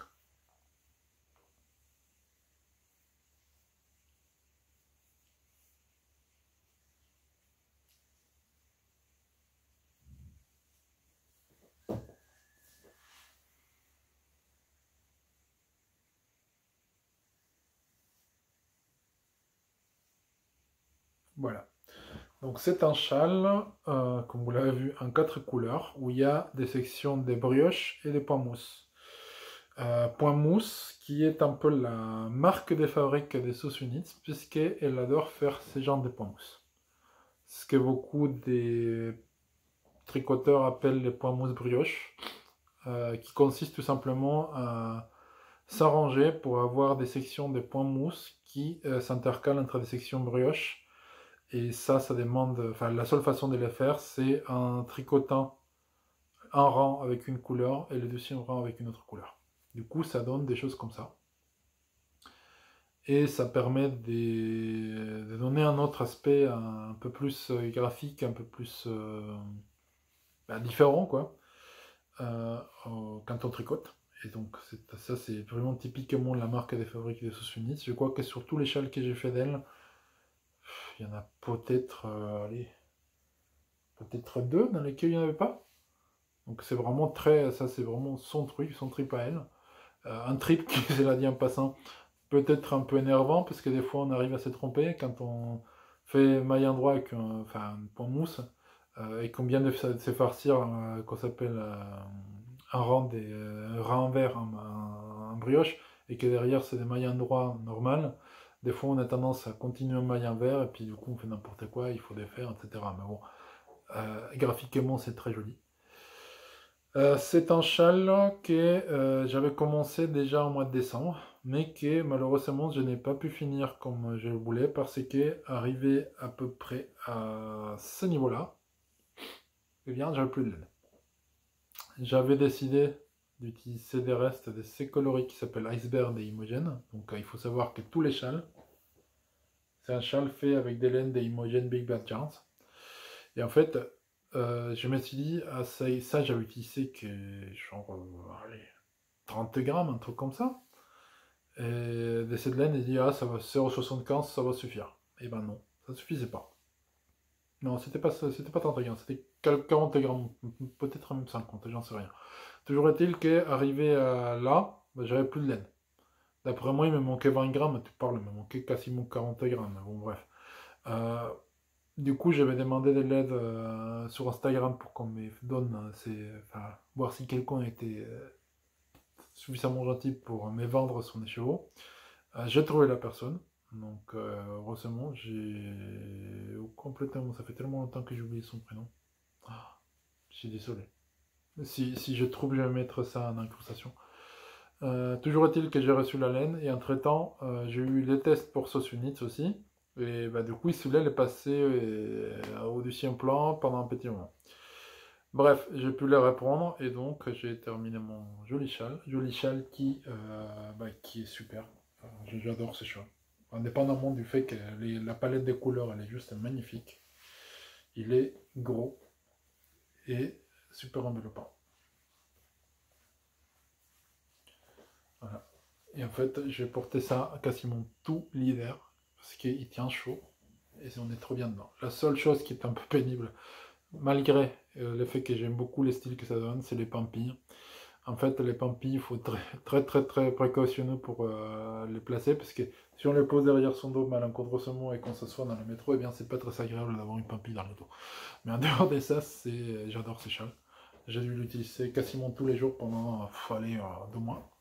voilà. Donc c'est un châle, comme vous l'avez vu, en 4 couleurs, où il y a des sections de brioche et de points mousse. Point mousse, qui est un peu la marque de fabrique des Sauce Units, puisqu'elle adore faire ce genre de points mousse. Ce que beaucoup des tricoteurs appellent les points mousse brioche, qui consiste tout simplement à s'arranger pour avoir des sections de points mousse qui s'intercalent entre des sections brioche. Et ça demande, enfin la seule façon de le faire, c'est en tricotant un rang avec une couleur et le deuxième rang avec une autre couleur. Du coup, ça donne des choses comme ça. Et ça permet de donner un autre aspect un peu plus graphique, un peu plus différent, quoi, quand on tricote. Et donc, ça, c'est vraiment typiquement la marque des fabriques de Sauce Units. Je crois que sur tous les châles que j'ai fait d'elle, il y en a peut-être, allez, peut-être 2 dans lesquels il n'y en avait pas. Donc c'est vraiment ça c'est vraiment son truc, son trip à elle. Un trip qui, je l'ai dit en passant, peut être un peu énervant parce que des fois on arrive à se tromper quand on fait maille endroit avec un point mousse et qu'on vient de se farcir qu'on s'appelle un rang vert en brioche et que derrière c'est des mailles endroit normales. Des fois on a tendance à continuer en maille en vert et puis du coup on fait n'importe quoi, il faut défaire, etc. Mais bon, graphiquement c'est très joli. C'est un châle que j'avais commencé déjà au mois de décembre, mais que malheureusement je n'ai pas pu finir comme je le voulais parce que arrivé à peu près à ce niveau-là, eh bien j'avais plus de laine. j'avais décidé d'utiliser des restes de ces coloris qui s'appellent Iceberg et Imogen. Donc il faut savoir que tous les châles, c'est un châle fait avec des laines des Imogen Big Bad Yarns. Et en fait, je me suis dit, ah, ça j'avais utilisé que genre allez, 30 grammes, un truc comme ça. Et de cette laine, il dit, ah, ça va, 0,75, ça va suffire. Et ben non, ça ne suffisait pas. Non, c'était pas 30 grammes, c'était 40 grammes, peut-être même 50, j'en sais rien. Toujours est-il qu'arrivé là, bah, j'avais plus de laine. D'après moi, il me manquait 20 grammes, tu parles, il me manquait quasiment 40 grammes. Bon, bref. Euh, du coup, j'avais demandé de l'aide sur Instagram pour qu'on me donne, enfin, voir si quelqu'un était suffisamment gentil pour me vendre son écheveau. J'ai trouvé la personne, donc heureusement, j'ai complètement, ça fait tellement longtemps que j'ai oublié son prénom. Ah, je suis désolé. Si je trouve, je vais mettre ça en incrustation. Toujours est-il que j'ai reçu la laine et entre-temps, j'ai eu les tests pour Sauce Units aussi. Et bah, du coup, celui-là, il est passé au-dessus d'un plan pendant un petit moment. Bref, j'ai pu les reprendre et donc j'ai terminé mon joli châle qui est super. Enfin, j'adore ce châle. Indépendamment du fait que la palette des couleurs, elle est juste magnifique. Il est gros et super enveloppant. Voilà. Et en fait, j'ai porté ça quasiment tout l'hiver parce qu'il tient chaud et on est trop bien dedans. La seule chose qui est un peu pénible, malgré le fait que j'aime beaucoup les styles que ça donne, c'est les pampilles. En fait, les pampilles, il faut très précautionneux pour les placer parce que si on les pose derrière son dos malencontreusement et qu'on s'assoit dans le métro, eh bien, c'est pas très agréable d'avoir une pampille dans le dos. Mais en dehors de ça, j'adore ces châles. J'ai dû l'utiliser quasiment tous les jours pendant, allez, 2 mois.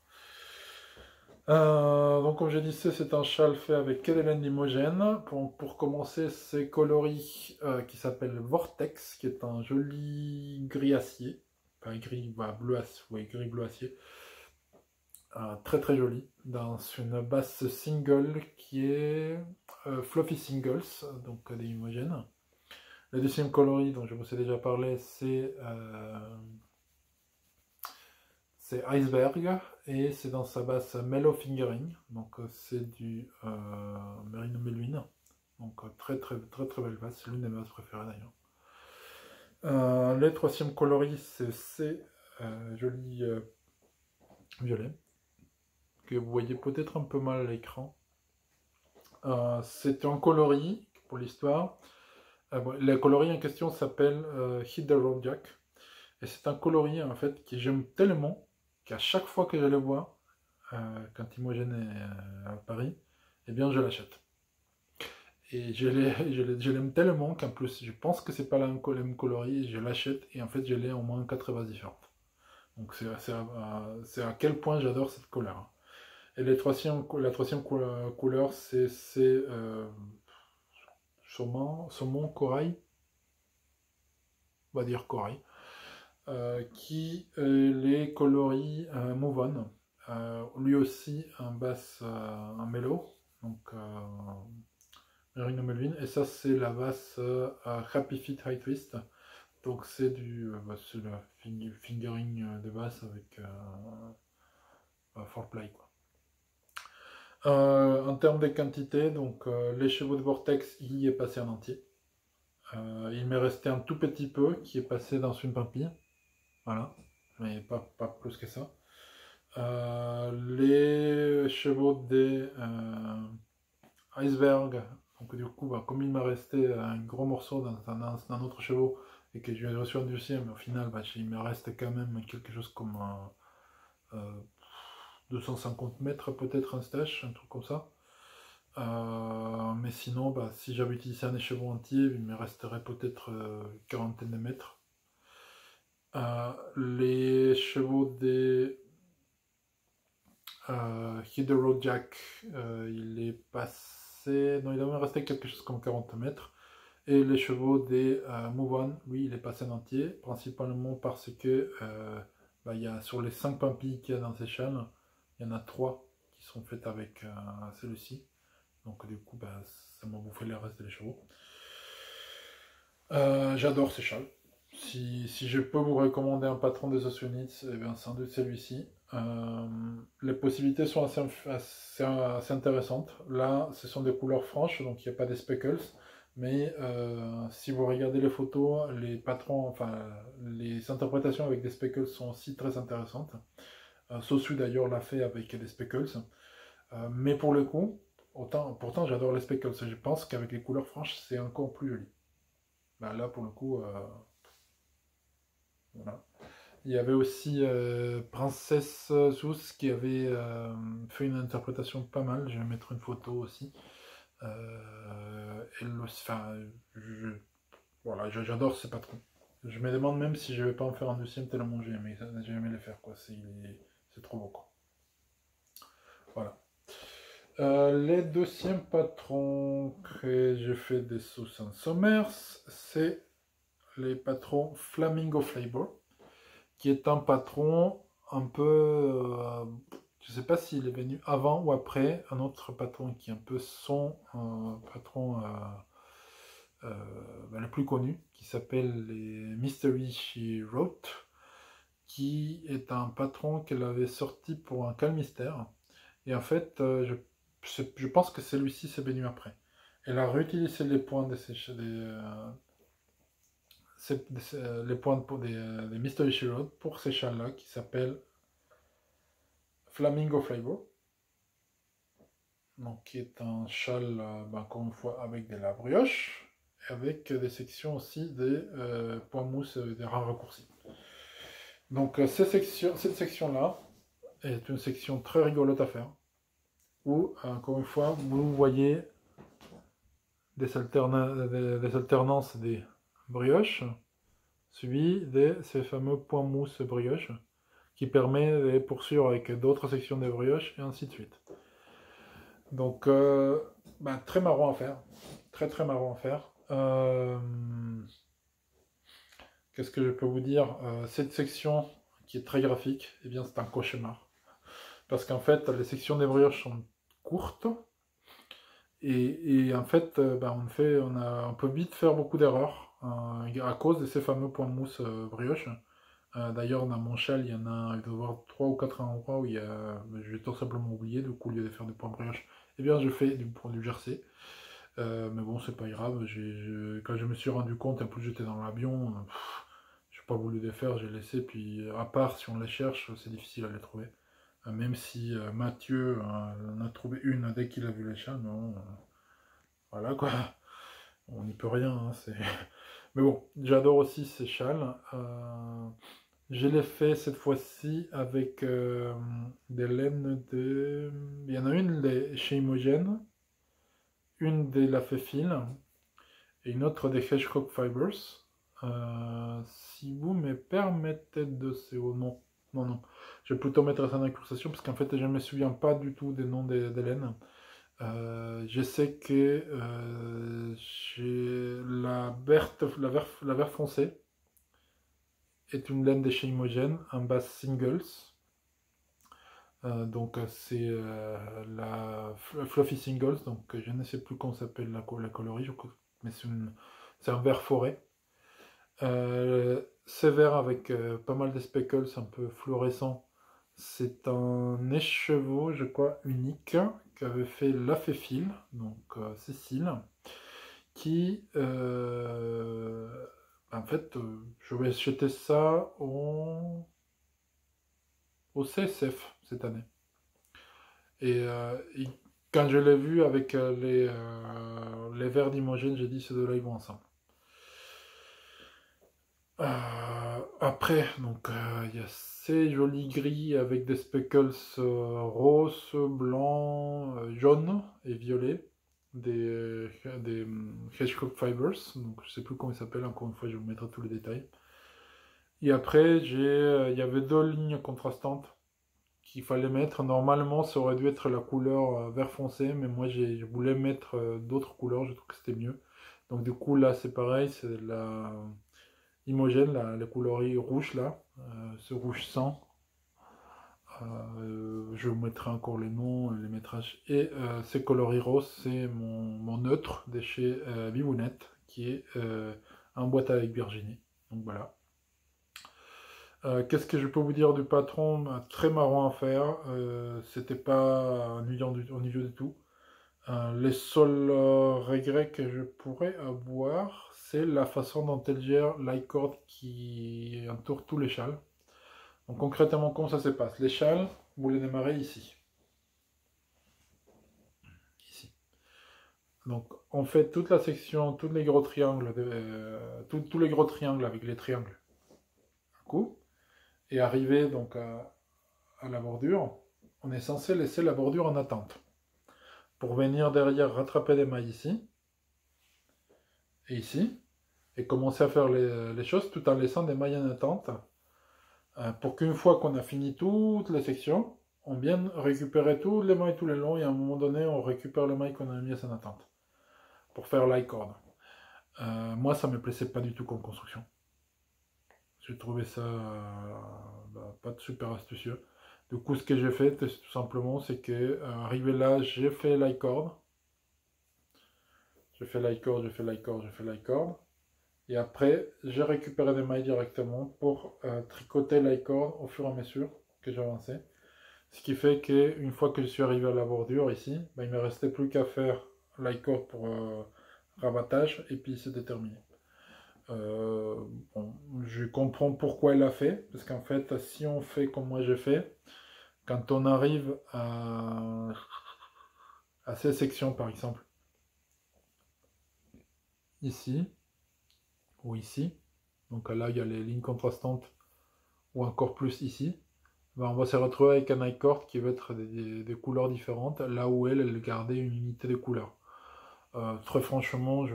Donc comme j'ai dit, c'est un châle fait avec que des laines d'Imogen. Pour commencer, c'est coloris qui s'appelle Vortex, qui est un joli gris acier. Enfin gris, bah, bleu acier, oui, gris bleu acier. Très joli. Dans une basse single qui est Fluffy Singles, donc des Imogen. Le deuxième coloris dont je vous ai déjà parlé, c'est Iceberg et c'est dans sa basse Mellow Fingering, donc c'est du Merino Meluine, donc très belle basse, c'est l'une de mes basses préférées d'ailleurs. Le troisième coloris c'est joli violet, que vous voyez peut-être un peu mal à l'écran. C'est un coloris, pour l'histoire, le coloris en question s'appelle Hit the Road Jack, et c'est un coloris en fait que j'aime tellement qu'à chaque fois que je le vois, quand Imogen est à Paris, eh bien je l'achète. Et je l'aime tellement qu'en plus je pense que c'est pas la même coloris, je l'achète et en fait je l'ai au moins 4 bases différentes. Donc c'est à quel point j'adore cette couleur. Et la troisième couleur c'est saumon corail, on va dire corail, qui les coloris Move On. Lui aussi un basse, un mélo, donc Merino Melvin, et ça c'est la basse Happy Feet High Twist, donc c'est c'est le fingering de basse avec foreplay quoi. En termes de quantité, donc les chevaux de Vortex, il y est passé en entier. Il m'est resté un tout petit peu qui est passé dans une pampille, voilà, mais pas plus que ça. Les chevaux des Iceberg, donc du coup, bah, comme il m'a resté un gros morceau dans un autre chevaux et que je reçu un deuxième, au final, bah, il me reste quand même quelque chose comme 250 mètres peut-être un stage, un truc comme ça. Mais sinon, bah, si j'avais utilisé un écheveau entier, il me resterait peut-être quarantaine de mètres. Les chevaux des Hit the Road Jack, il est passé. Non, il doit me rester quelque chose comme 40 mètres. Et les chevaux des Move On, lui, il est passé en entier, principalement parce que bah, sur les 5 pampilles qu'il y a dans ces châles, il y en a 3 qui sont faites avec celui-ci. Donc du coup, ça m'a bouffé le reste des chevaux. J'adore ces châles. si je peux vous recommander un patron des Ocean Units, eh bien, sans doute celui-ci. Les possibilités sont assez intéressantes. Là, ce sont des couleurs franches, donc il n'y a pas des speckles. Mais si vous regardez les photos, les patrons, enfin, les interprétations avec des speckles sont aussi très intéressantes. Sosu d'ailleurs l'a fait avec des speckles. Mais pour le coup, pourtant j'adore les speckles. Je pense qu'avec les couleurs franches, c'est encore plus joli. Ben là, pour le coup, voilà. Il y avait aussi Princesse Sous qui avait fait une interprétation pas mal. Je vais mettre une photo aussi. Enfin, voilà, j'adore ces patrons. Je me demande même si je vais pas en faire un deuxième tellement j'ai aimé les faire, quoi. C'est trop beau, quoi. Voilà. Les deuxièmes patrons que j'ai fait des Susan Somers, c'est les patrons Flamingo Flavor, qui est un patron un peu... je ne sais pas s'il est venu avant ou après un autre patron qui est un peu son patron le plus connu, qui s'appelle les Mystery She Wrote, qui est un patron qu'elle avait sorti pour un calmystère. Et en fait, je pense que celui-ci s'est venu après. Elle a réutilisé les points de les points des Mystery She Wrote pour ces châles-là qui s'appellent Flamingo Flavor. Donc, qui est un châle, encore une fois, avec de la brioche, et avec des sections aussi des points mousse et des rangs raccourcis. Donc, cette section-là est une section très rigolote à faire, où, encore une fois, vous voyez des alternances des brioches, suivies de ces fameux points mousse brioche, qui permet de poursuivre avec d'autres sections de brioche, et ainsi de suite. Donc, très marrant à faire. Très très marrant à faire. Qu'est-ce que je peux vous dire? Cette section qui est très graphique, eh bien c'est un cauchemar. Parce qu'en fait, les sections des brioches sont courtes. Et en fait, on peut vite faire beaucoup d'erreurs à cause de ces fameux points de mousse brioche. D'ailleurs, dans mon châle, il y doit y avoir 3 ou 4 endroits où j'ai tout simplement oublié. Du coup, au lieu de faire des points de brioche, eh bien, je fais du jersey. Mais bon, c'est pas grave. Quand je me suis rendu compte, en plus j'étais dans l'avion, j'ai pas voulu les faire, j'ai laissé. Puis, à part si on les cherche, c'est difficile à les trouver. Même si Mathieu en a trouvé une dès qu'il a vu les chats, non. Voilà quoi. On n'y peut rien. Hein, mais bon, j'adore aussi ces châles. Je l'ai fait cette fois-ci avec des laines de. Il y en a une chez Imogen, une de la Féfil et une autre des Hedgehog Fibers. Si vous me permettez de c'est au nom. Non, non. Je vais plutôt mettre ça dans la conversation parce qu'en fait, je ne me souviens pas du tout des noms des laines. Je sais que la vert foncé est une laine de chez Imogen, en base singles. Donc c'est la Fluffy Singles, donc je ne sais plus comment s'appelle la coloris, mais c'est un vert forêt. C'est vert avec pas mal de speckles un peu fluorescents. C'est un écheveau, je crois, unique qu'avait fait la Féfil, donc Cécile, qui en fait, je vais acheter ça au CSF cette année. Et quand je l'ai vu avec les verres d'Imogen, j'ai dit ces deux-là ils vont ensemble. Après, donc il y a ces jolis gris avec des speckles roses, blancs, jaunes et violets, des Hedgehog Fibers, donc je sais plus comment ils s'appellent, encore une fois je vous mettrai tous les détails. Et après, il y avait deux lignes contrastantes qu'il fallait mettre. Normalement, ça aurait dû être la couleur vert foncé, mais moi je voulais mettre d'autres couleurs, je trouve que c'était mieux. Donc du coup là c'est pareil, c'est la Imogen, la coloris rouge là, ce rouge sang. Je vous mettrai encore les noms, les métrages. Et ces coloris roses, c'est mon neutre de chez Bibounette, qui est en boîte avec Virginie. Donc voilà. Qu'est-ce que je peux vous dire du patron? Très marrant à faire. C'était pas ennuyeux du tout. Les seuls regrets que je pourrais avoir, c'est la façon dont elle gère l'iCord qui entoure tous les châles. Donc concrètement, comment ça se passe? Les châles, vous les démarrez ici. Ici. Donc on fait toute la section, tous les gros triangles, tous les gros triangles avec les triangles. Un coup. Et arrivé donc à la bordure, on est censé laisser la bordure en attente. Pour venir derrière rattraper des mailles ici, et ici, et commencer à faire les choses tout en laissant des mailles en attente, pour qu'une fois qu'on a fini toutes les sections, on vienne récupérer toutes les mailles tout le long, et à un moment donné, on récupère les mailles qu'on a mises en attente, pour faire l'iCord. Moi, ça me plaisait pas du tout comme construction. J'ai trouvé ça pas super astucieux. Du coup, ce que j'ai fait, tout simplement, c'est que, arrivé là, j'ai fait l'iCord. J'ai fait l'iCord, j'ai fait l'iCord, j'ai fait l'iCord. Et après, j'ai récupéré des mailles directement pour tricoter l'iCord au fur et à mesure que j'avançais. Ce qui fait qu'une fois que je suis arrivé à la bordure ici, il ne me restait plus qu'à faire l'iCord pour rabattage et puis c'était terminé. Euh, bon, je comprends pourquoi elle l'a fait, parce qu'en fait, si on fait comme moi j'ai fait, quand on arrive à ces sections par exemple, ici ou ici, donc là il y a les lignes contrastantes, ou encore plus ici, ben, on va se retrouver avec un iCord qui va être des couleurs différentes, là où elle gardait une unité de couleurs. Très franchement,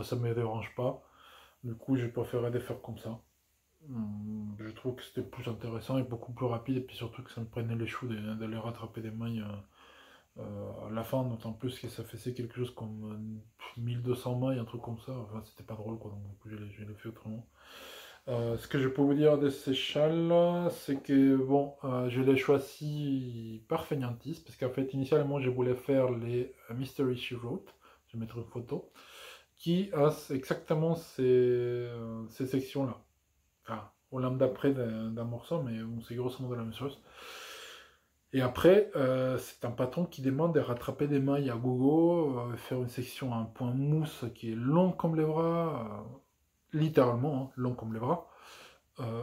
ça ne me dérange pas. Du coup, j'ai préféré les faire comme ça. Je trouve que c'était plus intéressant et beaucoup plus rapide, et puis surtout que ça me prenait les choux d'aller rattraper des mailles à la fin, d'autant plus que ça faisait quelque chose comme 1200 mailles, un truc comme ça. Enfin, c'était pas drôle quoi, donc du coup, je l'ai fait autrement. Ce que je peux vous dire de ces châles, c'est que bon, je l'ai choisi par fainéantise, parce qu'en fait, initialement, je voulais faire les Mystery She Wrote, je vais mettre une photo, qui a exactement ces sections-là. Enfin, au lambda près d'un morceau, mais bon, c'est grosso modo la même chose. Et après, c'est un patron qui demande de rattraper des mailles à gogo, faire une section à un point mousse qui est long comme les bras, littéralement, hein, long comme les bras.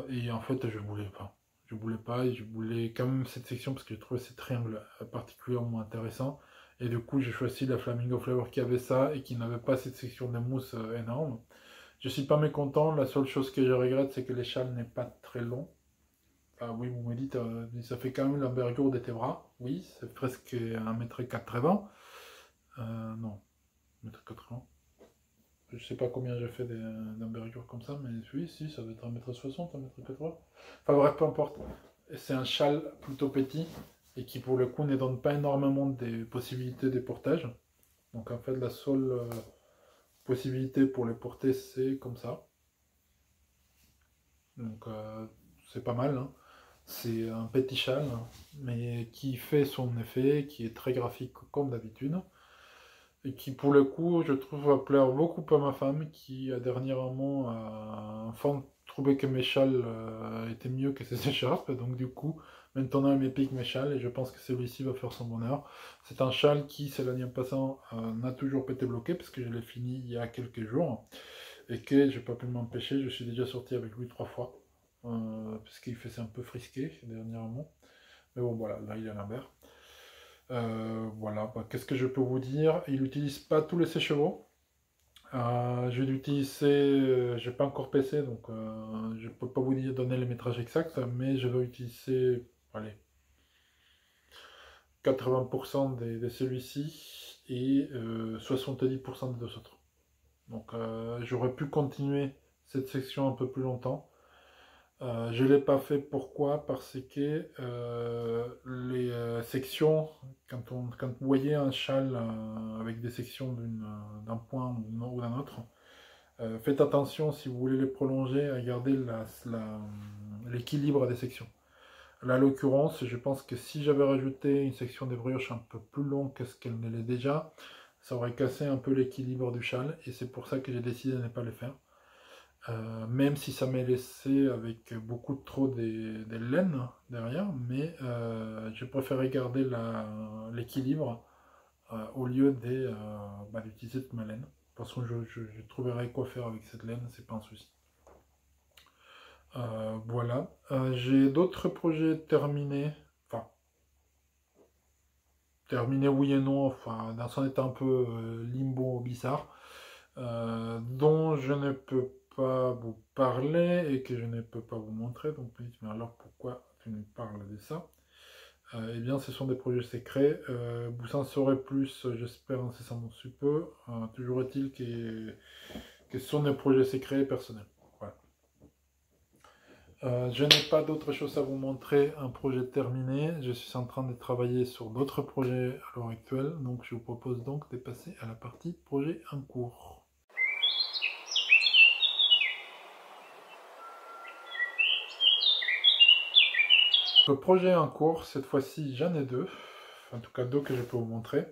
Et en fait, je voulais pas. Je voulais pas et je voulais quand même cette section parce que je trouvais ces triangles particulièrement intéressants. Et du coup, j'ai choisi la Flamingo Flower qui avait ça et qui n'avait pas cette section de mousse énorme. Je suis pas mécontent. La seule chose que je regrette, c'est que l'échelle n'est pas très long. Ah oui, vous me dites, ça fait quand même l'envergure de tes bras. Oui, c'est presque 1,80 m. Non, 1,80 m. Je sais pas combien j'ai fait d'envergure comme ça, mais oui, si, ça doit être 1,60 m, 1,80 m. Enfin bref, peu importe. C'est un châle plutôt petit et qui pour le coup ne donne pas énormément de possibilités de portage. Donc en fait, la seule possibilité pour les porter, c'est comme ça. Donc c'est pas mal, hein. C'est un petit châle, mais qui fait son effet, qui est très graphique comme d'habitude. Et qui pour le coup je trouve va plaire beaucoup à ma femme qui a dernièrement enfin trouvé que mes châles étaient mieux que ses écharpes, donc du coup maintenant elle me pique mes châles et je pense que celui-ci va faire son bonheur. C'est un châle qui c'est l'année passant n'a toujours pas été bloqué parce que je l'ai fini il y a quelques jours et que j'ai pas pu m'empêcher, je suis déjà sorti avec lui 3 fois parce qu'il faisait un peu frisqué dernièrement, mais bon voilà, là il est à l'envers. Voilà, qu'est-ce que je peux vous dire? Il n'utilise pas tous les sèche-chevaux. Je vais l'utiliser, je n'ai pas encore PC, donc je ne peux pas vous donner le métrage exact, mais je vais utiliser, allez, 80% de celui-ci et 70% des deux autres. Donc j'aurais pu continuer cette section un peu plus longtemps. Je ne l'ai pas fait, pourquoi? Parce que les sections, quand vous voyez un châle avec des sections d'un point ou d'un autre, faites attention si vous voulez les prolonger à garder l'équilibre des sections. Là, à l'occurrence, je pense que si j'avais rajouté une section de brioche un peu plus longue que ce qu'elle ne l'est déjà, ça aurait cassé un peu l'équilibre du châle, et c'est pour ça que j'ai décidé de ne pas le faire. Même si ça m'est laissé avec beaucoup trop des laines derrière, mais j'ai préféré garder l'équilibre au lieu d'utiliser toute ma laine. Parce que je trouverai quoi faire avec cette laine, c'est pas un souci. Voilà. J'ai d'autres projets terminés. Enfin, terminés oui et non. Enfin, dans un état un peu limbo bizarre. Dont je ne peux pas vous parler et que je ne peux pas vous montrer. Donc, vous dites, mais alors pourquoi tu nous parles de ça? Eh bien, ce sont des projets secrets. Vous en saurez plus, j'espère, incessamment sous peu. Toujours est-il que ce sont des projets secrets et personnels. Voilà. Je n'ai pas d'autre chose à vous montrer, un projet terminé. Je suis en train de travailler sur d'autres projets à l'heure actuelle, donc je vous propose donc de passer à la partie projet en cours. Le projet en cours, cette fois-ci j'en ai deux, en tout cas deux que je peux vous montrer.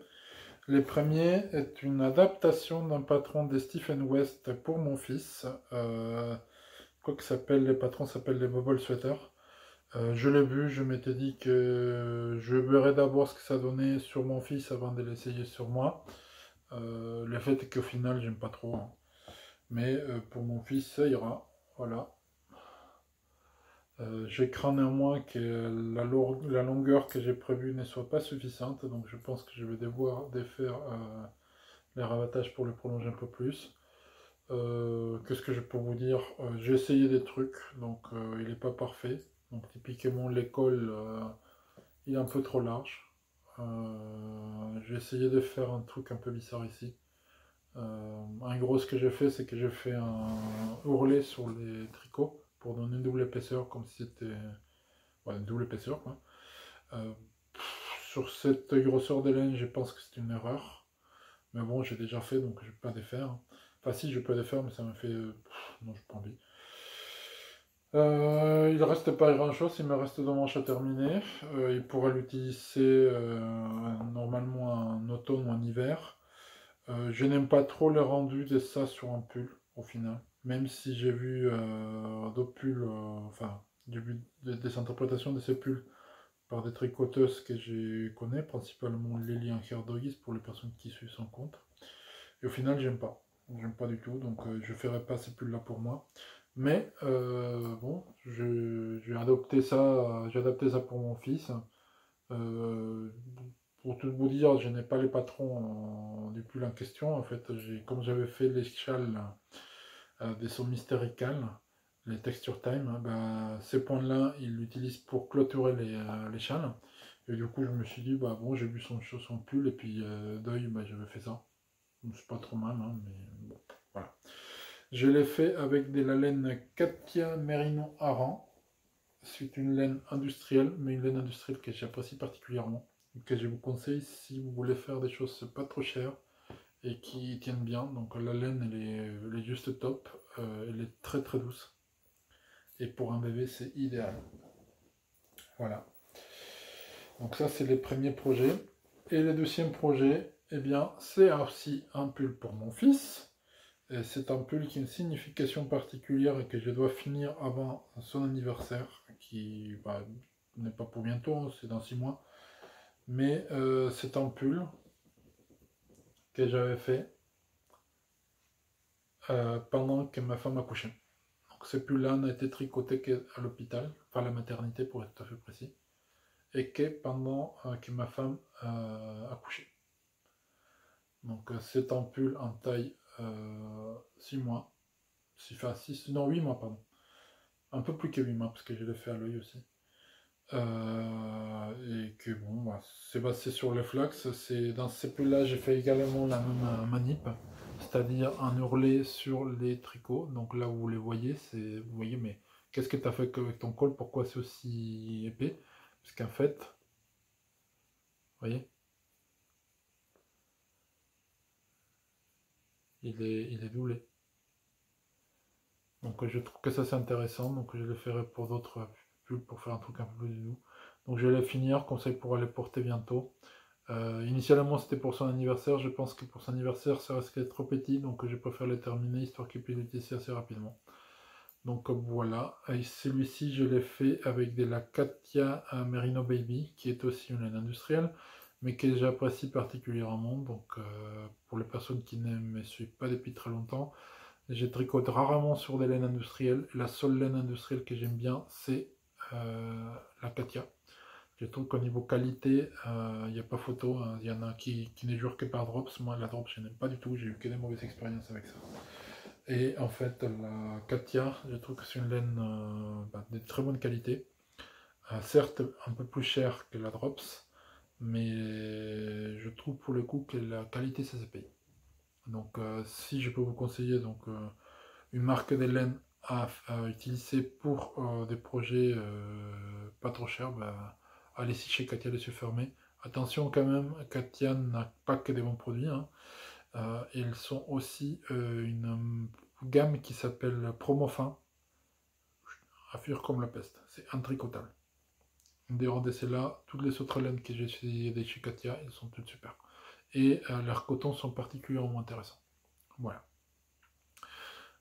Le premier est une adaptation d'un patron de Stephen West pour mon fils. Quoi que les patrons s'appellent les Bubble Sweaters. Je l'ai vu, je m'étais dit que je verrais d'abord ce que ça donnait sur mon fils avant de l'essayer sur moi. Le fait est qu'au final, j'aime pas trop. Hein. Mais pour mon fils, ça ira. Voilà. Je crains néanmoins que la longueur que j'ai prévue ne soit pas suffisante. Donc je pense que je vais devoir défaire les ravattages pour le prolonger un peu plus. Qu'est-ce que je peux vous dire? J'ai essayé des trucs, donc il n'est pas parfait. Donc typiquement l'école, il est un peu trop large. J'ai essayé de faire un truc un peu bizarre ici. En gros, ce que j'ai fait, c'est que j'ai fait un ourlet sur les tricots pour donner une double épaisseur, comme si c'était une double épaisseur, quoi. Euh, sur cette grosseur de laine, je pense que c'est une erreur. Mais bon, j'ai déjà fait, donc je ne vais pas défaire. Enfin, si, je peux défaire, mais ça me fait. Non, je n'ai pas envie. Il reste pas grand chose, il me reste deux manches à terminer. Il pourrait l'utiliser normalement en automne ou en hiver. Je n'aime pas trop le rendu de ça sur un pull au final. Même si j'ai vu d'autres pulls, enfin, j'ai vu des interprétations de ces pulls par des tricoteuses que je connais, principalement Lily Doggies pour les personnes qui suivent son compte. Et au final, j'aime pas. J'aime pas du tout, donc je ferai pas ces pulls là pour moi. Mais bon, j'ai adapté ça pour mon fils. Euh, pour tout vous dire, je n'ai pas les patrons du pull en question. En fait, comme j'avais fait les châles des sauts mystéricales, les texture time, hein, ben, ces points-là, ils l'utilisent pour clôturer les châles. Et du coup, je me suis dit, bah bon, j'ai vu son pull, et puis d'œil, bah, j'avais fait ça. C'est pas trop mal, hein, mais bon, voilà. Je l'ai fait avec de la laine Katia Merino Aran. C'est une laine industrielle, mais une laine industrielle que j'apprécie particulièrement, que je vous conseille si vous voulez faire des choses pas trop chères et qui tiennent bien. Donc la laine, elle est juste top, elle est très très douce. Et pour un bébé, c'est idéal. Voilà. Donc ça, c'est les premiers projets. Et le deuxième projet, eh bien, c'est aussi un pull pour mon fils. C'est un pull qui a une signification particulière et que je dois finir avant son anniversaire, qui n'est pas pour bientôt, c'est dans 6 mois. Mais c'est un pull que j'avais fait pendant que ma femme accouchait. Donc ce pull-là n'a été tricoté qu'à l'hôpital, enfin à la maternité pour être tout à fait précis, et que pendant que ma femme accouchait. Donc c'est un pull en taille 6 mois, enfin 6, non 8 mois pardon. Un peu plus que 8 mois parce que je l'ai fait à l'œil aussi. Et que bon, bah, c'est basé sur le flax. Dans ces pulls-là, j'ai fait également la même manip, c'est-à-dire un ourlet sur les tricots. Donc là, vous les voyez, vous voyez, mais qu'est-ce que tu as fait avec ton col? Pourquoi c'est aussi épais? Parce qu'en fait, vous voyez, il est doublé. Donc je trouve que ça c'est intéressant, donc je le ferai pour d'autres pulls pour faire un truc un peu plus doux. Donc je vais les finir, comme ça il pourra les porter bientôt. Initialement c'était pour son anniversaire, je pense que pour son anniversaire ça risque d'être trop petit, donc je préfère les terminer histoire qu'il puisse l'utiliser assez rapidement. Donc voilà, et celui-ci je l'ai fait avec des Lacatia Merino Baby, qui est aussi une laine industrielle, mais que j'apprécie particulièrement. Donc pour les personnes qui ne me suivent pas depuis très longtemps, je tricote rarement sur des laines industrielles. La seule laine industrielle que j'aime bien, c'est Lacatia. Je trouve qu'au niveau qualité, il n'y a pas photo, hein. Il y en a qui ne jurent que par drops. Moi, la drop, je n'aime pas du tout. J'ai eu que des mauvaises expériences avec ça. Et en fait, la Katia, je trouve que c'est une laine de très bonne qualité. Certes, un peu plus chère que la drops, mais je trouve pour le coup que la qualité, ça se paye. Donc, si je peux vous conseiller une marque de laine à utiliser pour des projets pas trop chers, bah, allez-y chez Katia les yeux fermés. Attention quand même, Katia n'a pas que des bons produits, hein. Ils sont aussi une gamme qui s'appelle Promofin, à fuir comme la peste. C'est intricotable. Dehors de celles-là, toutes les autres laines que j'ai essayées de chez Katia, elles sont toutes super. Et leurs cotons sont particulièrement intéressants. Voilà.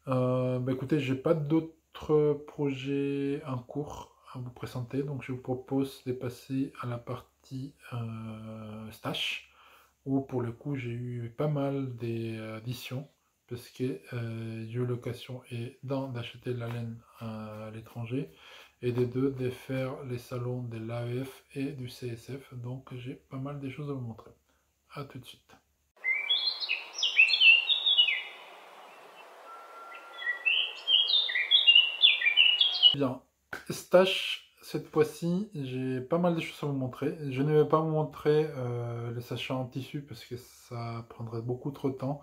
Bah écoutez, j'ai pas d'autres projets en cours à vous présenter, donc je vous propose de passer à la partie stash, où pour le coup j'ai eu pas mal d'éditions, parce que j'ai eu l'occasion d'acheter la laine à l'étranger, et des deux de faire les salons de l'AEF et du CSF, donc j'ai pas mal de choses à vous montrer. A tout de suite. Bien, stash, cette fois-ci, j'ai pas mal de choses à vous montrer. Je ne vais pas vous montrer les sachets en tissu parce que ça prendrait beaucoup trop de temps.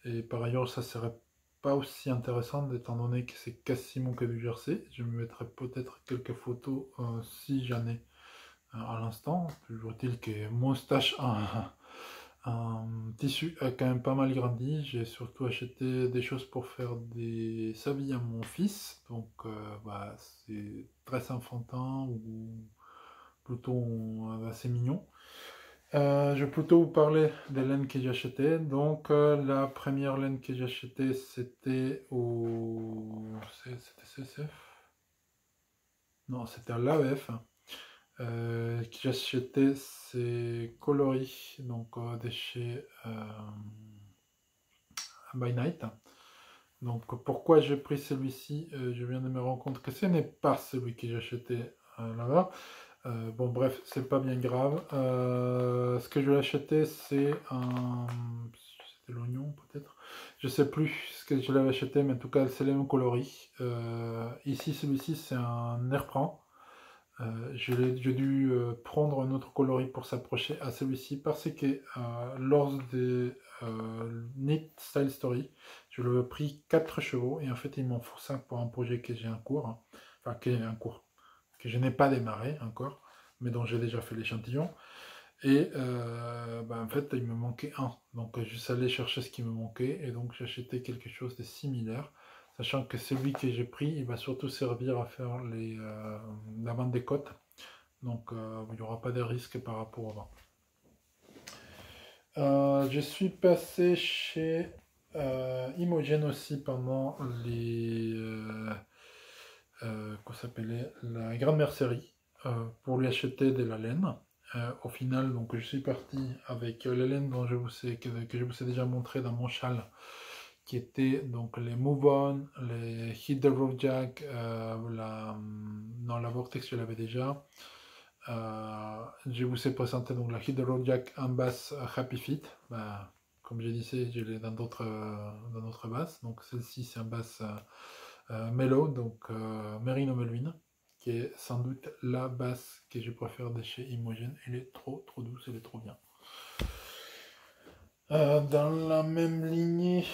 Et par ailleurs, ça serait pas aussi intéressant étant donné que c'est quasiment que du jersey. Je me mettrai peut-être quelques photos si j'en ai à l'instant. Toujours est-il que mon stash un tissu a quand même pas mal grandi. J'ai surtout acheté des choses pour faire des habits à mon fils. Donc bah, c'est très enfantin ou plutôt assez mignon. Je vais plutôt vous parler des laines que j'ai achetées. Donc la première laine que j'ai achetée c'était au... C'était CSF? Non, c'était à l'AEF. Que j'ai acheté c'est coloris, donc de chez By Night. Donc pourquoi j'ai pris celui-ci, je viens de me rendre compte que ce n'est pas celui que j'ai acheté là-bas. Bon bref, c'est pas bien grave. Ce que je vais acheter c'est un... C'était l'oignon peut-être. Je sais plus ce que je l'avais acheté, mais en tout cas c'est le même coloris. Ici celui-ci c'est un Airprint. J'ai dû prendre un autre coloris pour s'approcher à celui-ci parce que lors des Knit Style Story, je lui ai pris 4 chevaux et en fait ils m'en faut 5 pour un projet que j'ai en cours, hein. Enfin que j'ai en cours, que je n'ai pas démarré encore, mais dont j'ai déjà fait l'échantillon. Et bah, en fait il me manquait un, donc je suis allé chercher ce qui me manquait et donc j'ai acheté quelque chose de similaire. Sachant que celui que j'ai pris, il va surtout servir à faire la vente des cotes. Donc il n'y aura pas de risque par rapport au vent. Je suis passé chez Imogen aussi pendant qu'on s'appelait la grande mercerie pour lui acheter de la laine. Au final, donc je suis parti avec la laine dont que je vous ai déjà montré dans mon châle, qui étaient donc les Move On, les Hit the Road Jack, non, la Vortex je l'avais déjà. Je vous ai présenté donc la Hit the Road Jack en basse Happy Fit. Bah, comme j'ai dit, je l'ai dans d'autres basses. Donc celle-ci c'est en basse Mellow, donc Merino Melvin, qui est sans doute la basse que je préfère de chez Imogen. Elle est trop douce, elle est trop bien. Dans la même lignée,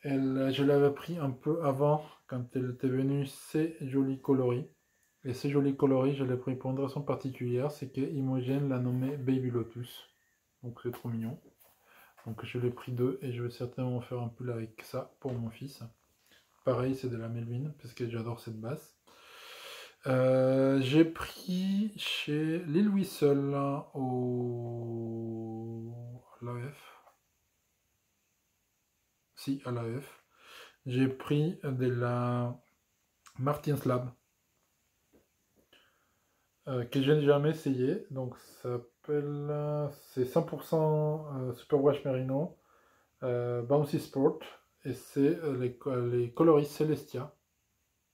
je l'avais pris un peu avant, quand elle était venue, c'est joli coloris. Et ces jolis coloris, je l'ai pris pour une raison particulière, c'est que Imogen l'a nommé Baby Lotus. Donc c'est trop mignon. Donc je l'ai pris deux et je vais certainement faire un pull avec ça pour mon fils. Pareil, c'est de la Melvin, parce que j'adore cette basse. J'ai pris chez Lil Whistle à l'AF. Si, à l'AF. J'ai pris de la Martin's Lab, que je n'ai jamais essayé. Donc, ça s'appelle. C'est 100% Superwash Merino, Bouncy Sport. Et c'est les coloris Celestia.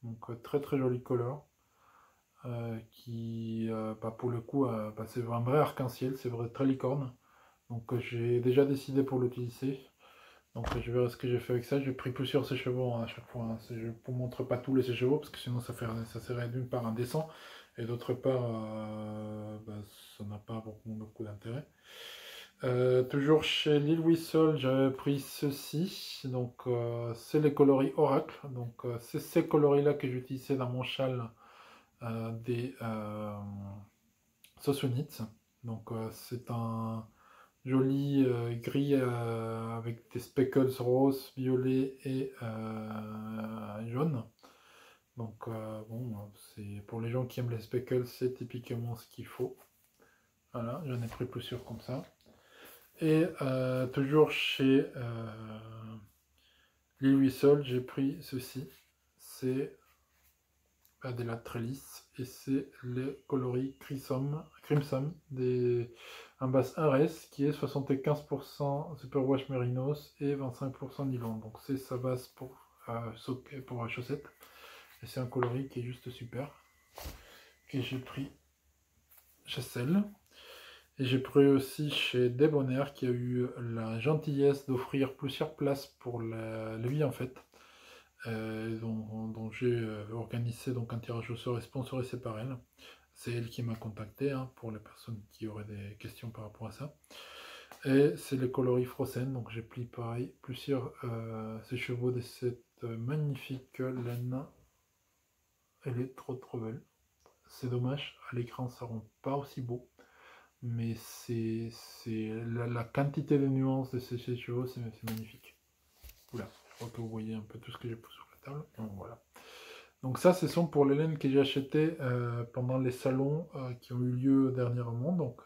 Donc, très très joli color. Qui, bah, pour le coup, bah, c'est un vrai arc-en-ciel, c'est vrai très licorne. Donc j'ai déjà décidé pour l'utiliser. Donc je verrai ce que j'ai fait avec ça. J'ai pris plusieurs sèche-chevaux à chaque fois, hein. Je ne vous montre pas tous les sèche-chevaux parce que sinon ça serait d'une part indécent et d'autre part bah, ça n'a pas beaucoup d'intérêt. Toujours chez Lil Whistle, j'avais pris ceci. Donc c'est les coloris Oracle. Donc c'est ces coloris là que j'utilisais dans mon châle des Sossonites. Donc c'est un joli gris avec des speckles roses, violets et jaunes. Donc bon, c'est pour les gens qui aiment les speckles, c'est typiquement ce qu'il faut. Voilà, j'en ai pris plusieurs comme ça. Et toujours chez Lil Whistle, j'ai pris ceci. C'est de la trélisse et c'est le coloris Crimson un basse RS qui est 75% Superwash Merinos et 25% nylon. Donc c'est sa base pour chaussettes. Et c'est un coloris qui est juste super. Que j'ai pris chez Cell. Et j'ai pris aussi chez Debonair qui a eu la gentillesse d'offrir plusieurs places pour la vie en fait. Dont j'ai organisé donc un tirage au sort et sponsorisé par elle. C'est elle qui m'a contacté hein, pour les personnes qui auraient des questions par rapport à ça. Et c'est le coloris Frozen, donc j'ai pris pareil plusieurs sèche-chevaux de cette magnifique laine. Elle est trop belle. C'est dommage, à l'écran ça rend pas aussi beau, mais c'est la quantité de nuances de ces sèche-chevaux, c'est magnifique. Oula, je crois que vous voyez un peu tout ce que j'ai posé sur la table. Donc voilà. Donc ça, ce sont pour les laines que j'ai achetées pendant les salons qui ont eu lieu dernièrement, donc,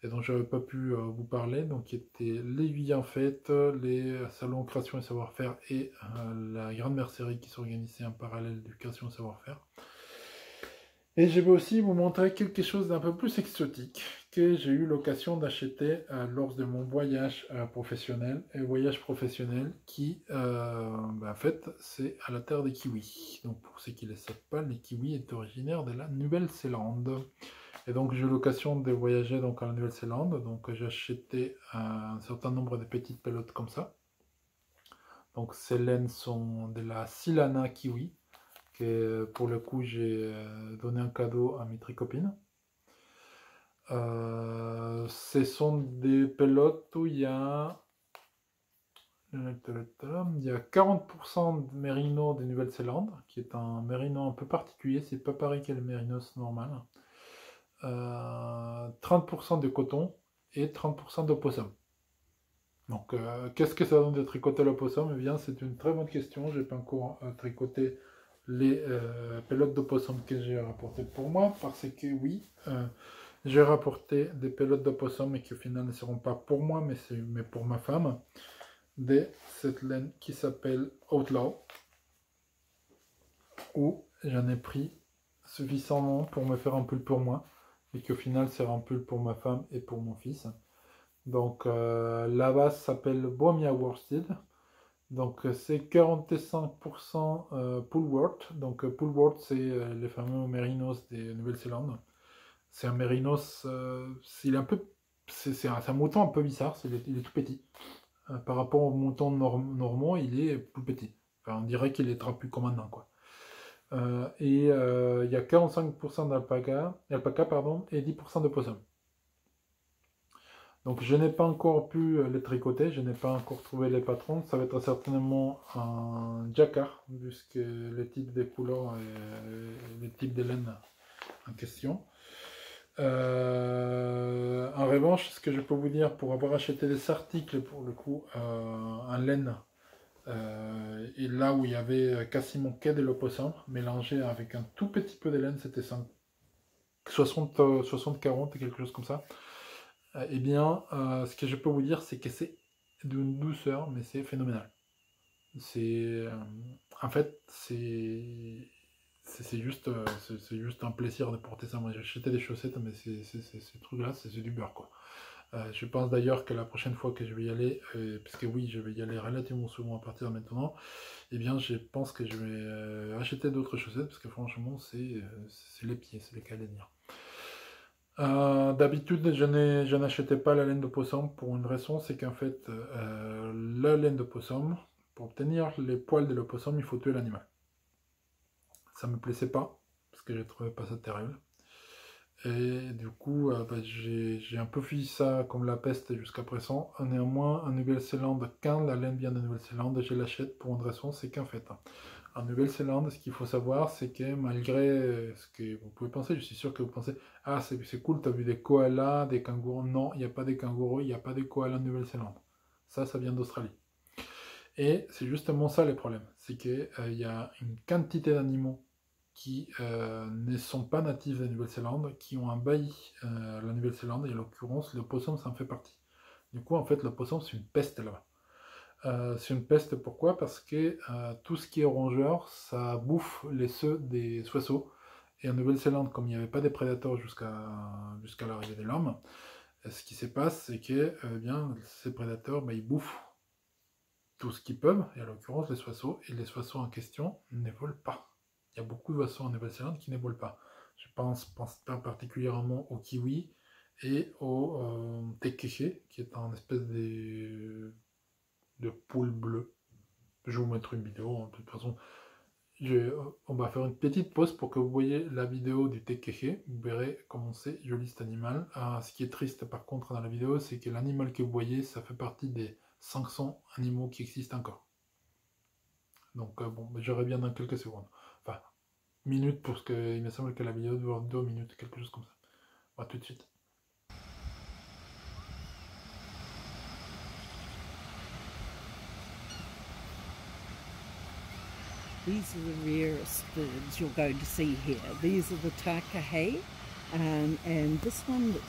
et dont je n'avais pas pu vous parler, donc qui étaient les Vies en fait, les salons Création et Savoir-faire et la Grande Mercerie qui s'organisait en parallèle du Création et Savoir-faire. Et je vais aussi vous montrer quelque chose d'un peu plus exotique que j'ai eu l'occasion d'acheter lors de mon voyage professionnel, qui, en fait, c'est à la terre des kiwis. Donc pour ceux qui ne le savent pas, les kiwis est originaire de la Nouvelle-Zélande. Et donc j'ai eu l'occasion de voyager donc, à la Nouvelle-Zélande, donc j'ai acheté un certain nombre de petites pelotes comme ça. Donc ces laines sont de la Silana Kiwi, que pour le coup j'ai donné un cadeau à mes tricopines. Ce sont des pelotes où il y a 40% de mérino de Nouvelle-Zélande, qui est un mérino un peu particulier, c'est pas pareil que le mérinos normal. 30% de coton et 30% d'opossum. Donc, qu'est-ce que ça donne de tricoter l'opossum? Eh bien, c'est une très bonne question. J'ai pas encore tricoté les pelotes d'opossum que j'ai rapportées pour moi, parce que oui, j'ai rapporté des pelotes d'opossum et qui au final ne seront pas pour moi, mais pour ma femme, de cette laine qui s'appelle Outlaw, où j'en ai pris suffisamment pour me faire un pull pour moi, et qui au final sera un pull pour ma femme et pour mon fils. Donc la base s'appelle Bohemia Worsted. Donc c'est 45% Poolwort. Donc Poolwort c'est les fameux mérinos des Nouvelle-Zélande. C'est un mérinos, il est un peu, c'est un mouton un peu bizarre, il est tout petit. Par rapport au mouton normand, il est plus petit. Enfin, on dirait qu'il est trapu comme un nain, quoi. Il y a 45% d'alpaca, pardon, et 10% de possum. Donc je n'ai pas encore pu les tricoter, je n'ai pas encore trouvé les patrons. Ça va être certainement un jacquard, puisque le type de couleur et le type de laine en question. En revanche, ce que je peux vous dire, pour avoir acheté des articles pour le coup en laine Et là où il y avait quasiment que de l'opossum, mélangé avec un tout petit peu de laine, c'était 60-40, quelque chose comme ça. Eh bien, ce que je peux vous dire, c'est que c'est d'une douceur, mais c'est phénoménal. En fait, c'est juste, juste un plaisir de porter ça. Moi, j'ai acheté des chaussettes, mais ces trucs-là, c'est du beurre, quoi. Je pense d'ailleurs que la prochaine fois que je vais y aller, parce que oui, je vais y aller relativement souvent à partir de maintenant, eh bien, je pense que je vais acheter d'autres chaussettes, parce que franchement, c'est les pieds, c'est les cas de dire. D'habitude, je n'achetais pas la laine de possum pour une raison, c'est qu'en fait, la laine de possum, pour obtenir les poils de l'opossum, il faut tuer l'animal. Ça me plaisait pas, parce que je trouvais pas ça terrible. Et du coup, j'ai un peu fui ça comme la peste jusqu'à présent. Néanmoins, en Nouvelle-Zélande, quand la laine vient de Nouvelle-Zélande, je l'achète pour une raison, c'est qu'en fait, en Nouvelle-Zélande, ce qu'il faut savoir, c'est que malgré ce que vous pouvez penser, je suis sûr que vous pensez, ah c'est cool, t'as vu des koalas, des kangourous. Non, il n'y a pas des kangourous, il n'y a pas des koalas en Nouvelle-Zélande. Ça vient d'Australie. Et c'est justement ça les problèmes, c'est qu'il y a une quantité d'animaux qui ne sont pas natifs de Nouvelle-Zélande, qui ont envahi la Nouvelle-Zélande, et en l'occurrence, le possum s'en fait partie. Du coup, en fait, le possum, c'est une peste là-bas. C'est une peste, pourquoi? Parce que tout ce qui est rongeur, ça bouffe les œufs des oiseaux. Et en Nouvelle-Zélande, comme il n'y avait pas de prédateurs jusqu'à l'arrivée de l'homme, ce qui se passe, c'est que bien, ces prédateurs, ils bouffent tout ce qu'ils peuvent, et en l'occurrence les oiseaux, et les oiseaux en question ne volent pas. Il y a beaucoup d'oiseaux en Nouvelle-Zélande qui ne volent pas. Je pense pas particulièrement au kiwi et au tekeche, qui est un espèce de poule bleue. Je vais vous mettre une vidéo, de toute façon. On va faire une petite pause pour que vous voyez la vidéo du tekeche. Vous verrez comment c'est joli cet animal. Ce qui est triste par contre dans la vidéo, c'est que l'animal que vous voyez, ça fait partie des 500 animaux qui existent encore. Donc bon, je reviens dans quelques secondes. Enfin, minutes, parce qu'il me semble que la vidéo doit 2 minutes, quelque chose comme ça. À tout de suite. These are the rarest birds you're going to see here. These are the takahe, and this one that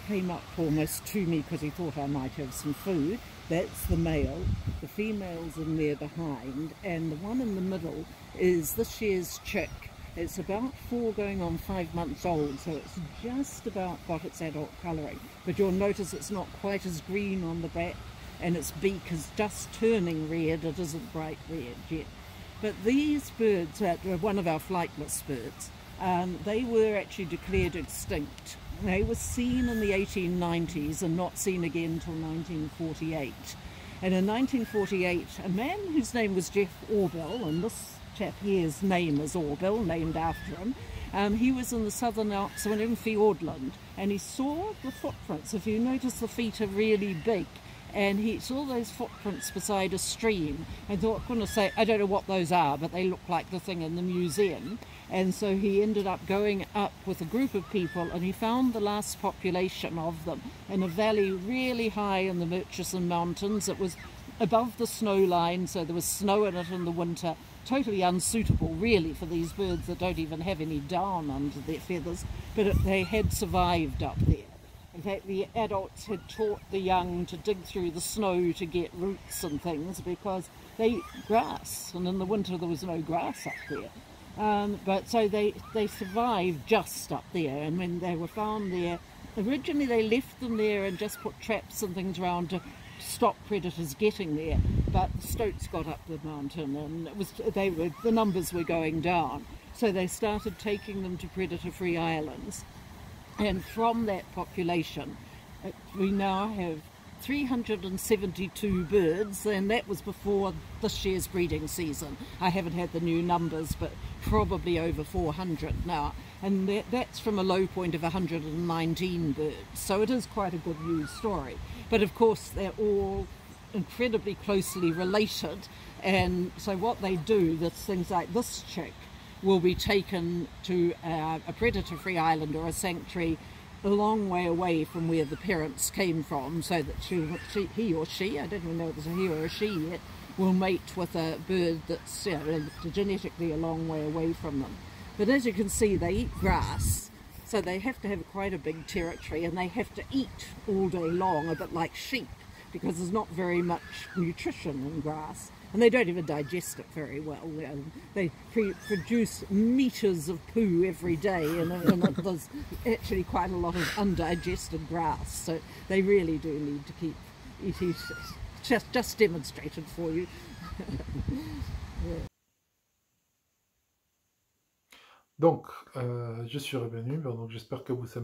came up almost to me because he thought I might have some food, that's the male. The female's in there behind, and the one in the middle is this year's chick. It's about 4 going on 5 months old, so it's just about got its adult colouring. But you'll notice it's not quite as green on the back, and its beak is just turning red. It isn't bright red yet. But these birds, one of our flightless birds, they were actually declared extinct. They were seen in the 1890s and not seen again until 1948. And in 1948, a man whose name was Jeff Orwell, and this chap here's name is Orwell, named after him, he was in the southern Alps and in Fiordland, and he saw the footprints. If you notice, the feet are really big. And he saw those footprints beside a stream and thought, goodness sake, I don't know what those are, but they look like the thing in the museum. And so he ended up going up with a group of people, and he found the last population of them in a valley really high in the Murchison Mountains. It was above the snow line, so there was snow in it in the winter. Totally unsuitable, really, for these birds that don't even have any down under their feathers, but they had survived up there. In fact, the adults had taught the young to dig through the snow to get roots and things because they eat grass, and in the winter there was no grass up there. But so they survived just up there, and when they were found there, originally they left them there and just put traps and things around to stop predators getting there. But the stoats got up the mountain, and the numbers were going down, so they started taking them to predator-free islands. And from that population, we now have 372 birds, and that was before this year's breeding season. I haven't had the new numbers, but probably over 400 now. And that's from a low point of 119 birds. So it is quite a good news story. But of course, they're all incredibly closely related. And so what they do, that's things like this chick, will be taken to a predator-free island or a sanctuary a long way away from where the parents came from, so that he or she, I don't even know if it's a he or a she yet, will mate with a bird that's genetically a long way away from them. But as you can see, they eat grass, so they have to have quite a big territory, and they have to eat all day long, a bit like sheep, because there's not very much nutrition in grass. And they don't even digest it very well. They produce meters of poo every day, and there's actually quite a lot of undigested grass. So they really do need to keep eating. Just demonstrated for you. Donc, je suis revenu. Donc, j'espère que vous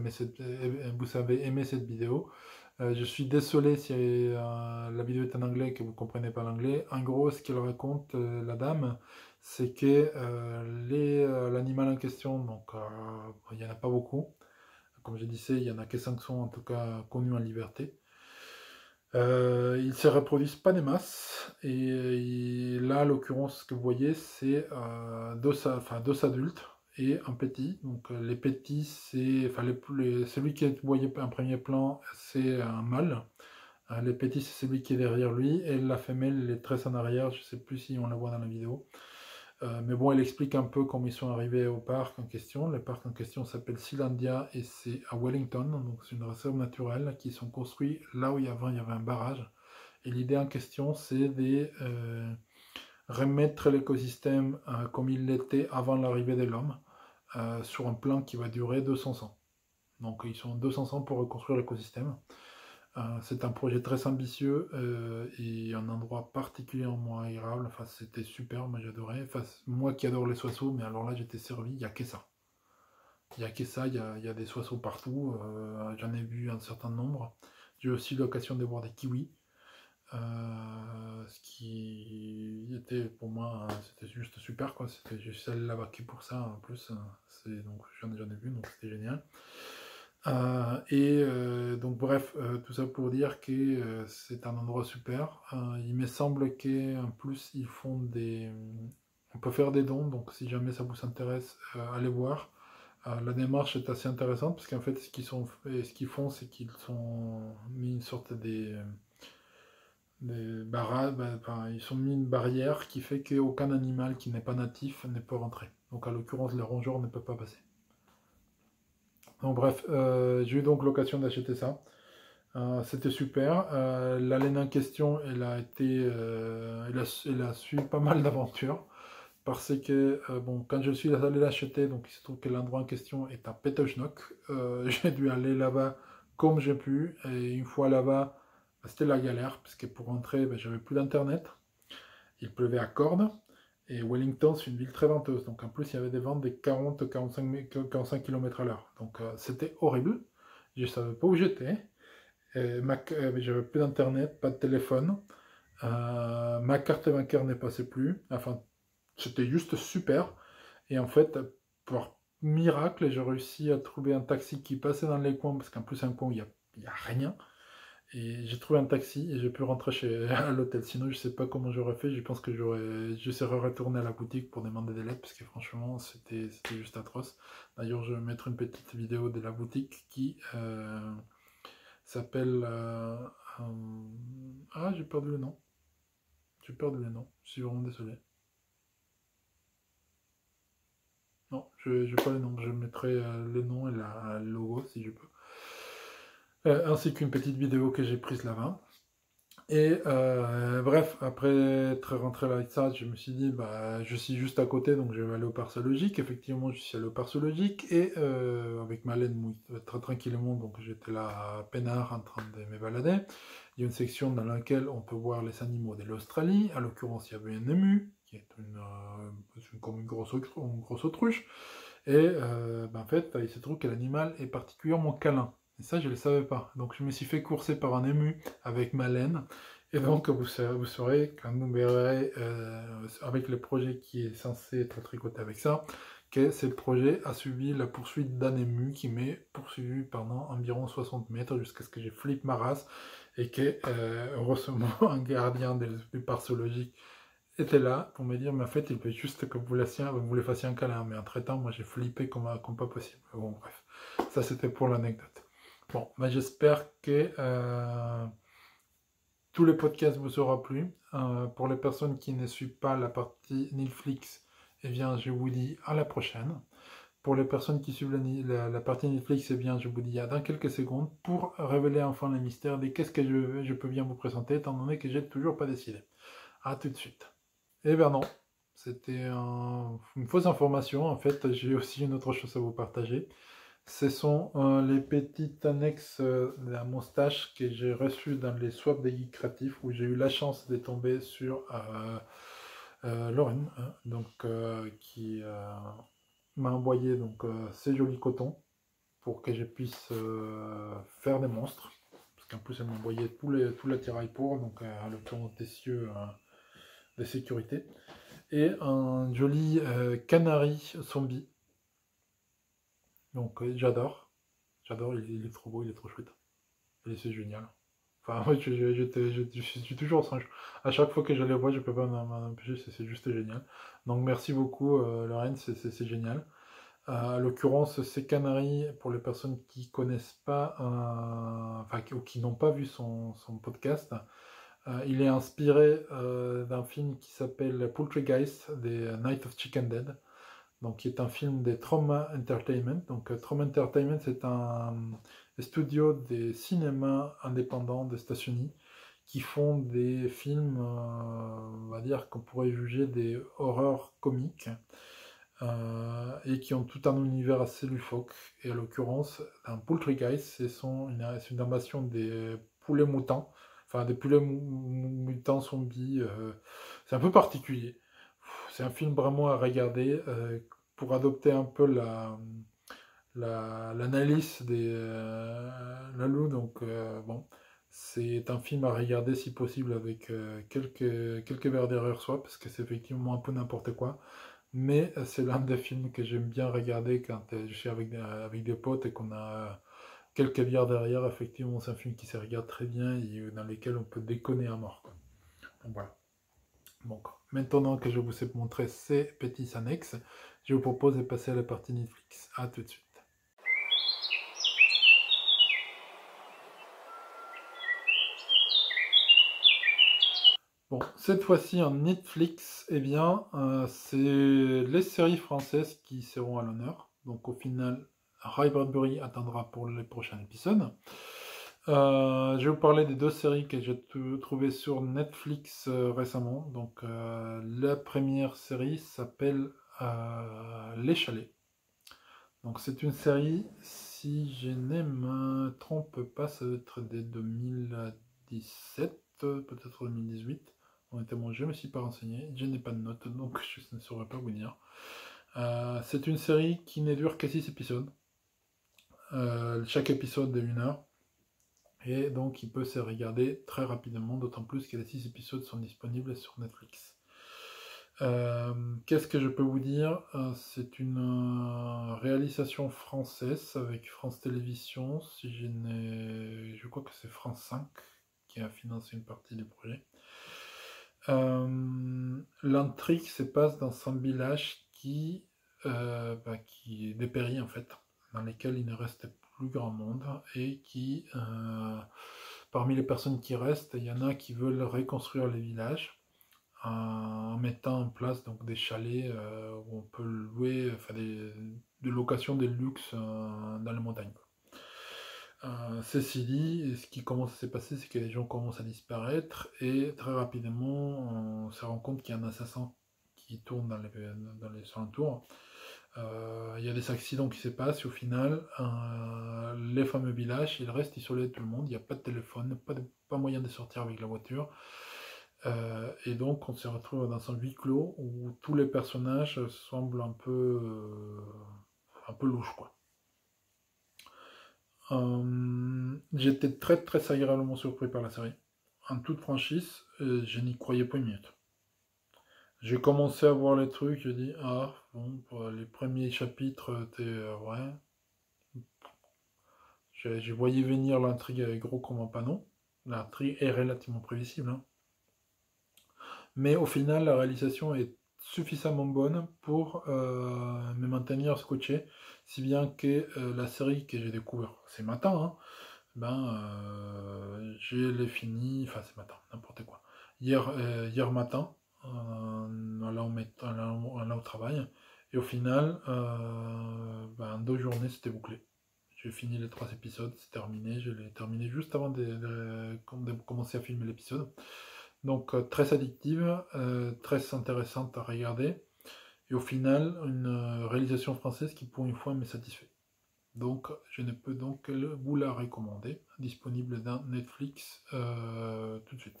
avez aimé cette vidéo. Je suis désolé si la vidéo est en anglais et que vous ne comprenez pas l'anglais. En gros, ce qu'elle raconte, la dame, c'est que l'animal en question, donc il n'y en a pas beaucoup. Comme je disais, il n'y en a que 500 en tout cas connus en liberté. Ils ne se reproduisent pas des masses. Et là, en l'occurrence, ce que vous voyez, c'est deux adultes et un petit. Donc les petits, c'est celui qui est voyé en premier plan, c'est un mâle. Les petits, c'est celui qui est derrière lui, et la femelle, elle est très en arrière. Je ne sais plus si on la voit dans la vidéo. Mais bon, elle explique un peu comment ils sont arrivés au parc en question. Le parc en question s'appelle Sealandia et c'est à Wellington. Donc c'est une réserve naturelle qui sont construits là où il y avait un barrage. Et l'idée en question, c'est de remettre l'écosystème comme il l'était avant l'arrivée de l'homme, sur un plan qui va durer 200 ans. Donc ils sont 200 ans pour reconstruire l'écosystème. C'est un projet très ambitieux et un endroit particulièrement agréable. Enfin, c'était super, moi j'adorais. Enfin, moi qui adore les soissons, mais alors là j'étais servi, il n'y a que ça. Il n'y a que ça, il y a des soissons partout. J'en ai vu un certain nombre. J'ai aussi eu l'occasion de voir des kiwis. Ce qui était pour moi, c'était juste super quoi. C'était juste allé là-bas que pour ça en plus. Donc j'en ai vu, donc c'était génial. Donc bref, tout ça pour dire que c'est un endroit super. Il me semble qu'en plus ils font on peut faire des dons, donc si jamais ça vous intéresse, allez voir. La démarche est assez intéressante parce qu'en fait ce qu'ils font, c'est qu'ils ont mis une sorte des barrages, ils ont mis une barrière qui fait qu'aucun animal qui n'est pas natif ne peut rentrer. Donc à l'occurrence, les rongeurs ne peuvent pas passer. Donc bref, j'ai eu donc l'occasion d'acheter ça. C'était super. La laine en question, elle a suivi pas mal d'aventures. Parce que, bon, quand je suis allé l'acheter, donc il se trouve que l'endroit en question est à Peterschnock. J'ai dû aller là-bas comme j'ai pu. Et une fois là-bas, c'était la galère, parce que pour rentrer, j'avais plus d'internet. Il pleuvait à cordes. Et Wellington, c'est une ville très venteuse. Donc en plus, il y avait des vents de 40-45 km à l'heure. Donc c'était horrible. Je ne savais pas où j'étais. J'avais plus d'internet, pas de téléphone. Ma carte bancaire ne passait plus. Enfin, c'était juste super. Et en fait, par miracle, j'ai réussi à trouver un taxi qui passait dans les coins, parce qu'en plus, un coin où il n'y a rien. Et j'ai trouvé un taxi et j'ai pu rentrer à l'hôtel. Sinon, je sais pas comment j'aurais fait. Je pense que je serais retourné à la boutique pour demander des lettres, parce que franchement, c'était juste atroce. D'ailleurs, je vais mettre une petite vidéo de la boutique qui s'appelle... Ah, j'ai perdu le nom. J'ai perdu le nom. Je suis vraiment désolé. Non, je n'ai pas le nom. Je mettrai le nom et le logo si je peux. Ainsi qu'une petite vidéo que j'ai prise là-bas. Et bref, après être rentré avec ça, je me suis dit, je suis juste à côté, donc je vais aller au parc zoologique. Effectivement, je suis allé au parc zoologique et avec ma laine très tranquillement, donc j'étais là à Pénard en train de me balader. Il y a une section dans laquelle on peut voir les animaux de l'Australie. À l'occurrence, il y avait un ému, qui est comme une grosse autruche. Et en fait, il se trouve que l'animal est particulièrement câlin. Et ça, je ne le savais pas. Donc, je me suis fait courser par un ému avec ma laine. Et donc, vous saurez, quand vous verrez avec le projet qui est censé être tricoté avec ça, que ce projet a suivi la poursuite d'un ému qui m'a poursuivi pendant environ 60 mètres jusqu'à ce que j'ai flippé ma race et que, heureusement, un gardien du parc zoologique était là pour me dire, mais en fait, il veut juste que vous le fassiez un câlin. Mais entre-temps, moi, j'ai flippé comme pas possible. Bon, bref, ça, c'était pour l'anecdote. Bon, j'espère que tous les podcasts vous aura plu. Pour les personnes qui ne suivent pas la partie Netflix, eh bien, je vous dis à la prochaine. Pour les personnes qui suivent la partie Netflix, eh bien, je vous dis à dans quelques secondes pour révéler enfin le mystère de qu'est-ce que je peux bien vous présenter, étant donné que j'ai toujours pas décidé. À tout de suite. Eh bien non, c'était une fausse information. En fait, j'ai aussi une autre chose à vous partager. Ce sont les petites annexes à mon stage que j'ai reçues dans les swaps des geeks créatifs où j'ai eu la chance de tomber sur Lorraine, hein, donc, qui m'a envoyé donc, ces jolis cotons pour que je puisse faire des monstres. Parce qu'en plus, elle m'a envoyé tout l'attirail pour, donc le plan des cieux de sécurité. Et un joli canari zombie. Donc j'adore. J'adore, il est trop beau, il est trop chouette. Et c'est génial. Enfin, ouais, je suis toujours sans. À chaque fois que je les vois, je peux pas m'en empêcher, c'est juste génial. Donc merci beaucoup, Lorraine, c'est génial. À l'occurrence, ces Canaries, pour les personnes qui connaissent pas, enfin, ou qui n'ont pas vu son podcast, il est inspiré d'un film qui s'appelle Poultrygeist des Night of Chicken Dead, donc qui est un film des Trauma Entertainment. Donc Trauma Entertainment, c'est un studio des cinémas indépendants des États-Unis qui font des films, on va dire qu'on pourrait juger des horreurs comiques. Et qui ont tout un univers assez loufoque. Et à l'occurrence, un Poultrygeist, c'est une invasion des poulets mutants, enfin des poulets mutants zombies. C'est un peu particulier. C'est un film vraiment à regarder pour adopter un peu l'analyse des Lalou. Donc bon, c'est un film à regarder si possible avec quelques verres d'erreur soit, parce que c'est effectivement un peu n'importe quoi. Mais c'est l'un des films que j'aime bien regarder quand je suis avec des potes et qu'on a quelques bières derrière. Effectivement, c'est un film qui se regarde très bien et dans lequel on peut déconner à mort, quoi. Donc voilà. Donc, maintenant que je vous ai montré ces petits annexes, je vous propose de passer à la partie Netflix. A tout de suite. Bon, cette fois-ci en Netflix, eh bien, c'est les séries françaises qui seront à l'honneur. Donc au final, Ray Bradbury attendra pour les prochains épisodes. Je vais vous parler des deux séries que j'ai trouvées sur Netflix récemment. Donc la première série s'appelle Les Chalets. Donc c'est une série, si je ne me trompe pas, ça doit être dès 2017, peut-être 2018. Honnêtement, je ne me suis pas renseigné, je n'ai pas de notes, donc je ne saurais pas vous dire. C'est une série qui ne dure que 6 épisodes. Chaque épisode est 1 heure. Et donc il peut se regarder très rapidement, d'autant plus que les 6 épisodes sont disponibles sur Netflix. Qu'est-ce que je peux vous dire? C'est une réalisation française avec France Télévisions. Je crois que c'est France 5 qui a financé une partie du projet. L'intrigue se passe dans un village qui dépérit en fait, dans lequel il ne reste plus grand monde et qui, parmi les personnes qui restent, il y en a qui veulent reconstruire les villages en mettant en place donc des chalets où on peut louer, enfin des locations de luxe dans les montagnes. Ceci dit, ce qui commence à se passer, c'est que les gens commencent à disparaître et très rapidement on se rend compte qu'il y a un assassin qui tourne dans les alentours. Il y a des accidents qui se passent et au final, les fameux villages, ils restent isolés de tout le monde, il n'y a pas de téléphone, pas moyen de sortir avec la voiture. Et donc on se retrouve dans un huis clos où tous les personnages semblent un peu louches, quoi. J'étais très très agréablement surpris par la série. En toute franchise, je n'y croyais pas une minute. J'ai commencé à voir les trucs, je dis ah bon, les premiers chapitres étaient ouais. Je voyais venir l'intrigue gros comme un panneau. L'intrigue est relativement prévisible, hein. Mais au final, la réalisation est suffisamment bonne pour me maintenir scotché, si bien que la série que j'ai découvert ce matin, hein, je l'ai fini, enfin ce matin, n'importe quoi. Hier matin, en allant au travail, et au final, en 2 journées, c'était bouclé. J'ai fini les 3 épisodes, c'est terminé, je l'ai terminé juste avant de commencer à filmer l'épisode. Donc très addictive, très intéressante à regarder, et au final, une réalisation française qui pour une fois me satisfait. Donc, je ne peux donc que vous la recommander, disponible dans Netflix tout de suite.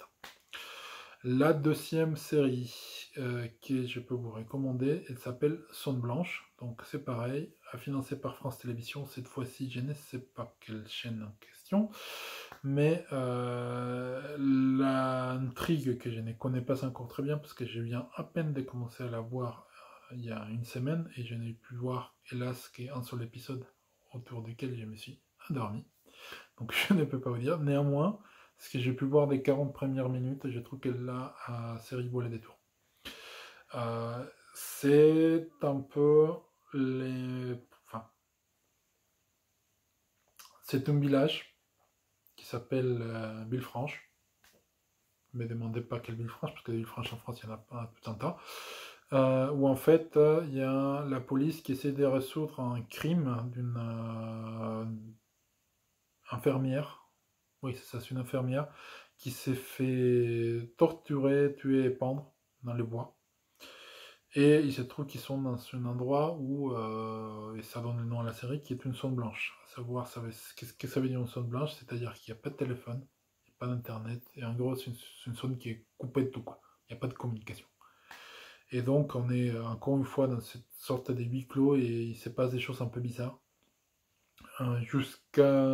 La deuxième série que je peux vous recommander, elle s'appelle Zone Blanche. Donc, c'est pareil, financé par France Télévisions. Cette fois-ci, je ne sais pas quelle chaîne en question, mais l'intrigue que je ne connais pas encore très bien, parce que je viens à peine de commencer à la voir il y a une semaine, et je n'ai pu voir, hélas, qu'un seul épisode autour duquel je me suis endormi. Donc je ne peux pas vous dire. Néanmoins, ce que j'ai pu voir des 40 premières minutes, je trouve qu'elle a assez rigolé des tours. C'est un peu c'est un village qui s'appelle Villefranche. Ne me demandez pas quelle Villefranche, parce que des Villefranches en France, il y en a pas tout un tas. Où en fait, il y a la police qui essaie de résoudre un crime d'une infirmière. Oui, c'est ça, c'est une infirmière qui s'est fait torturer, tuer et pendre dans les bois. Et il se trouve qu'ils sont dans un endroit où, et ça donne le nom à la série, qui est une zone blanche. À savoir, qu'est-ce que ça veut dire une zone blanche? C'est-à-dire qu'il n'y a pas de téléphone, il n'y a pas d'internet, et en gros, c'est une zone qui est coupée de tout, quoi. Il n'y a pas de communication. Et donc, on est encore une fois dans cette sorte de huis clos, et il se passe des choses un peu bizarres. Jusqu'à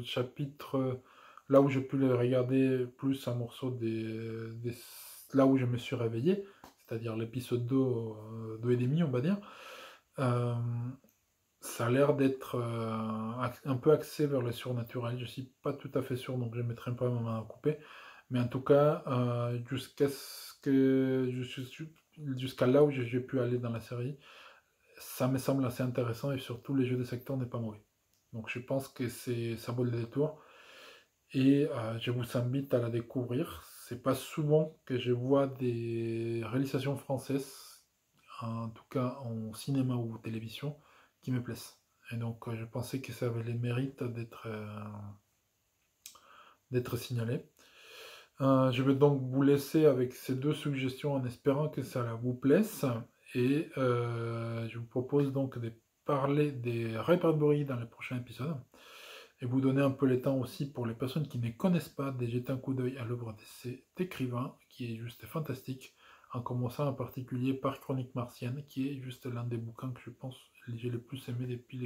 chapitre, là où j'ai pu le regarder plus un morceau là où je me suis réveillé, c'est-à-dire l'épisode 2 et demi, on va dire. Ça a l'air d'être un peu axé vers le surnaturel. Je suis pas tout à fait sûr, donc je mettrai un peu ma main à couper. Mais en tout cas, jusqu'à là où j'ai pu aller dans la série, ça me semble assez intéressant, et surtout les jeux des acteurs n'est pas mauvais. Donc je pense que ça vaut le détour, et je vous invite à la découvrir. C'est pas souvent que je vois des réalisations françaises, en tout cas en cinéma ou télévision, qui me plaisent. Et donc je pensais que ça avait les mérites d'être signalé. Je vais donc vous laisser avec ces 2 suggestions en espérant que ça vous plaise. Et je vous propose donc de parler des Ray Bradbury dans le prochain épisode. Et vous donner un peu le temps aussi pour les personnes qui ne connaissent pas de jeter un coup d'œil à l'œuvre de cet écrivain qui est juste fantastique. En commençant en particulier par Chronique Martienne, qui est juste l'un des bouquins que je pense que j'ai le plus aimé depuis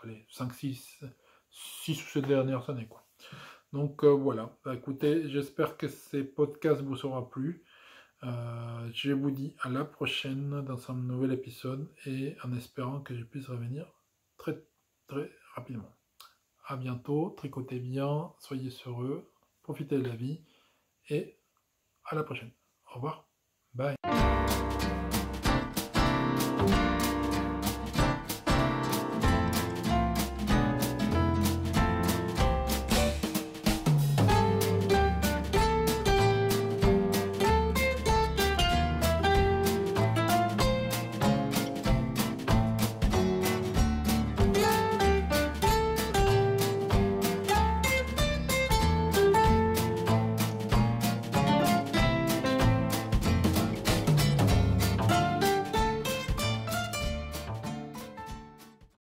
les 5, 6 ou 7 dernières années, quoi. Donc voilà, écoutez, j'espère que ces podcasts vous aura plu. Je vous dis à la prochaine dans un nouvel épisode, et en espérant que je puisse revenir très très rapidement. À bientôt, tricotez bien, soyez heureux, profitez de la vie, et à la prochaine. Au revoir, bye.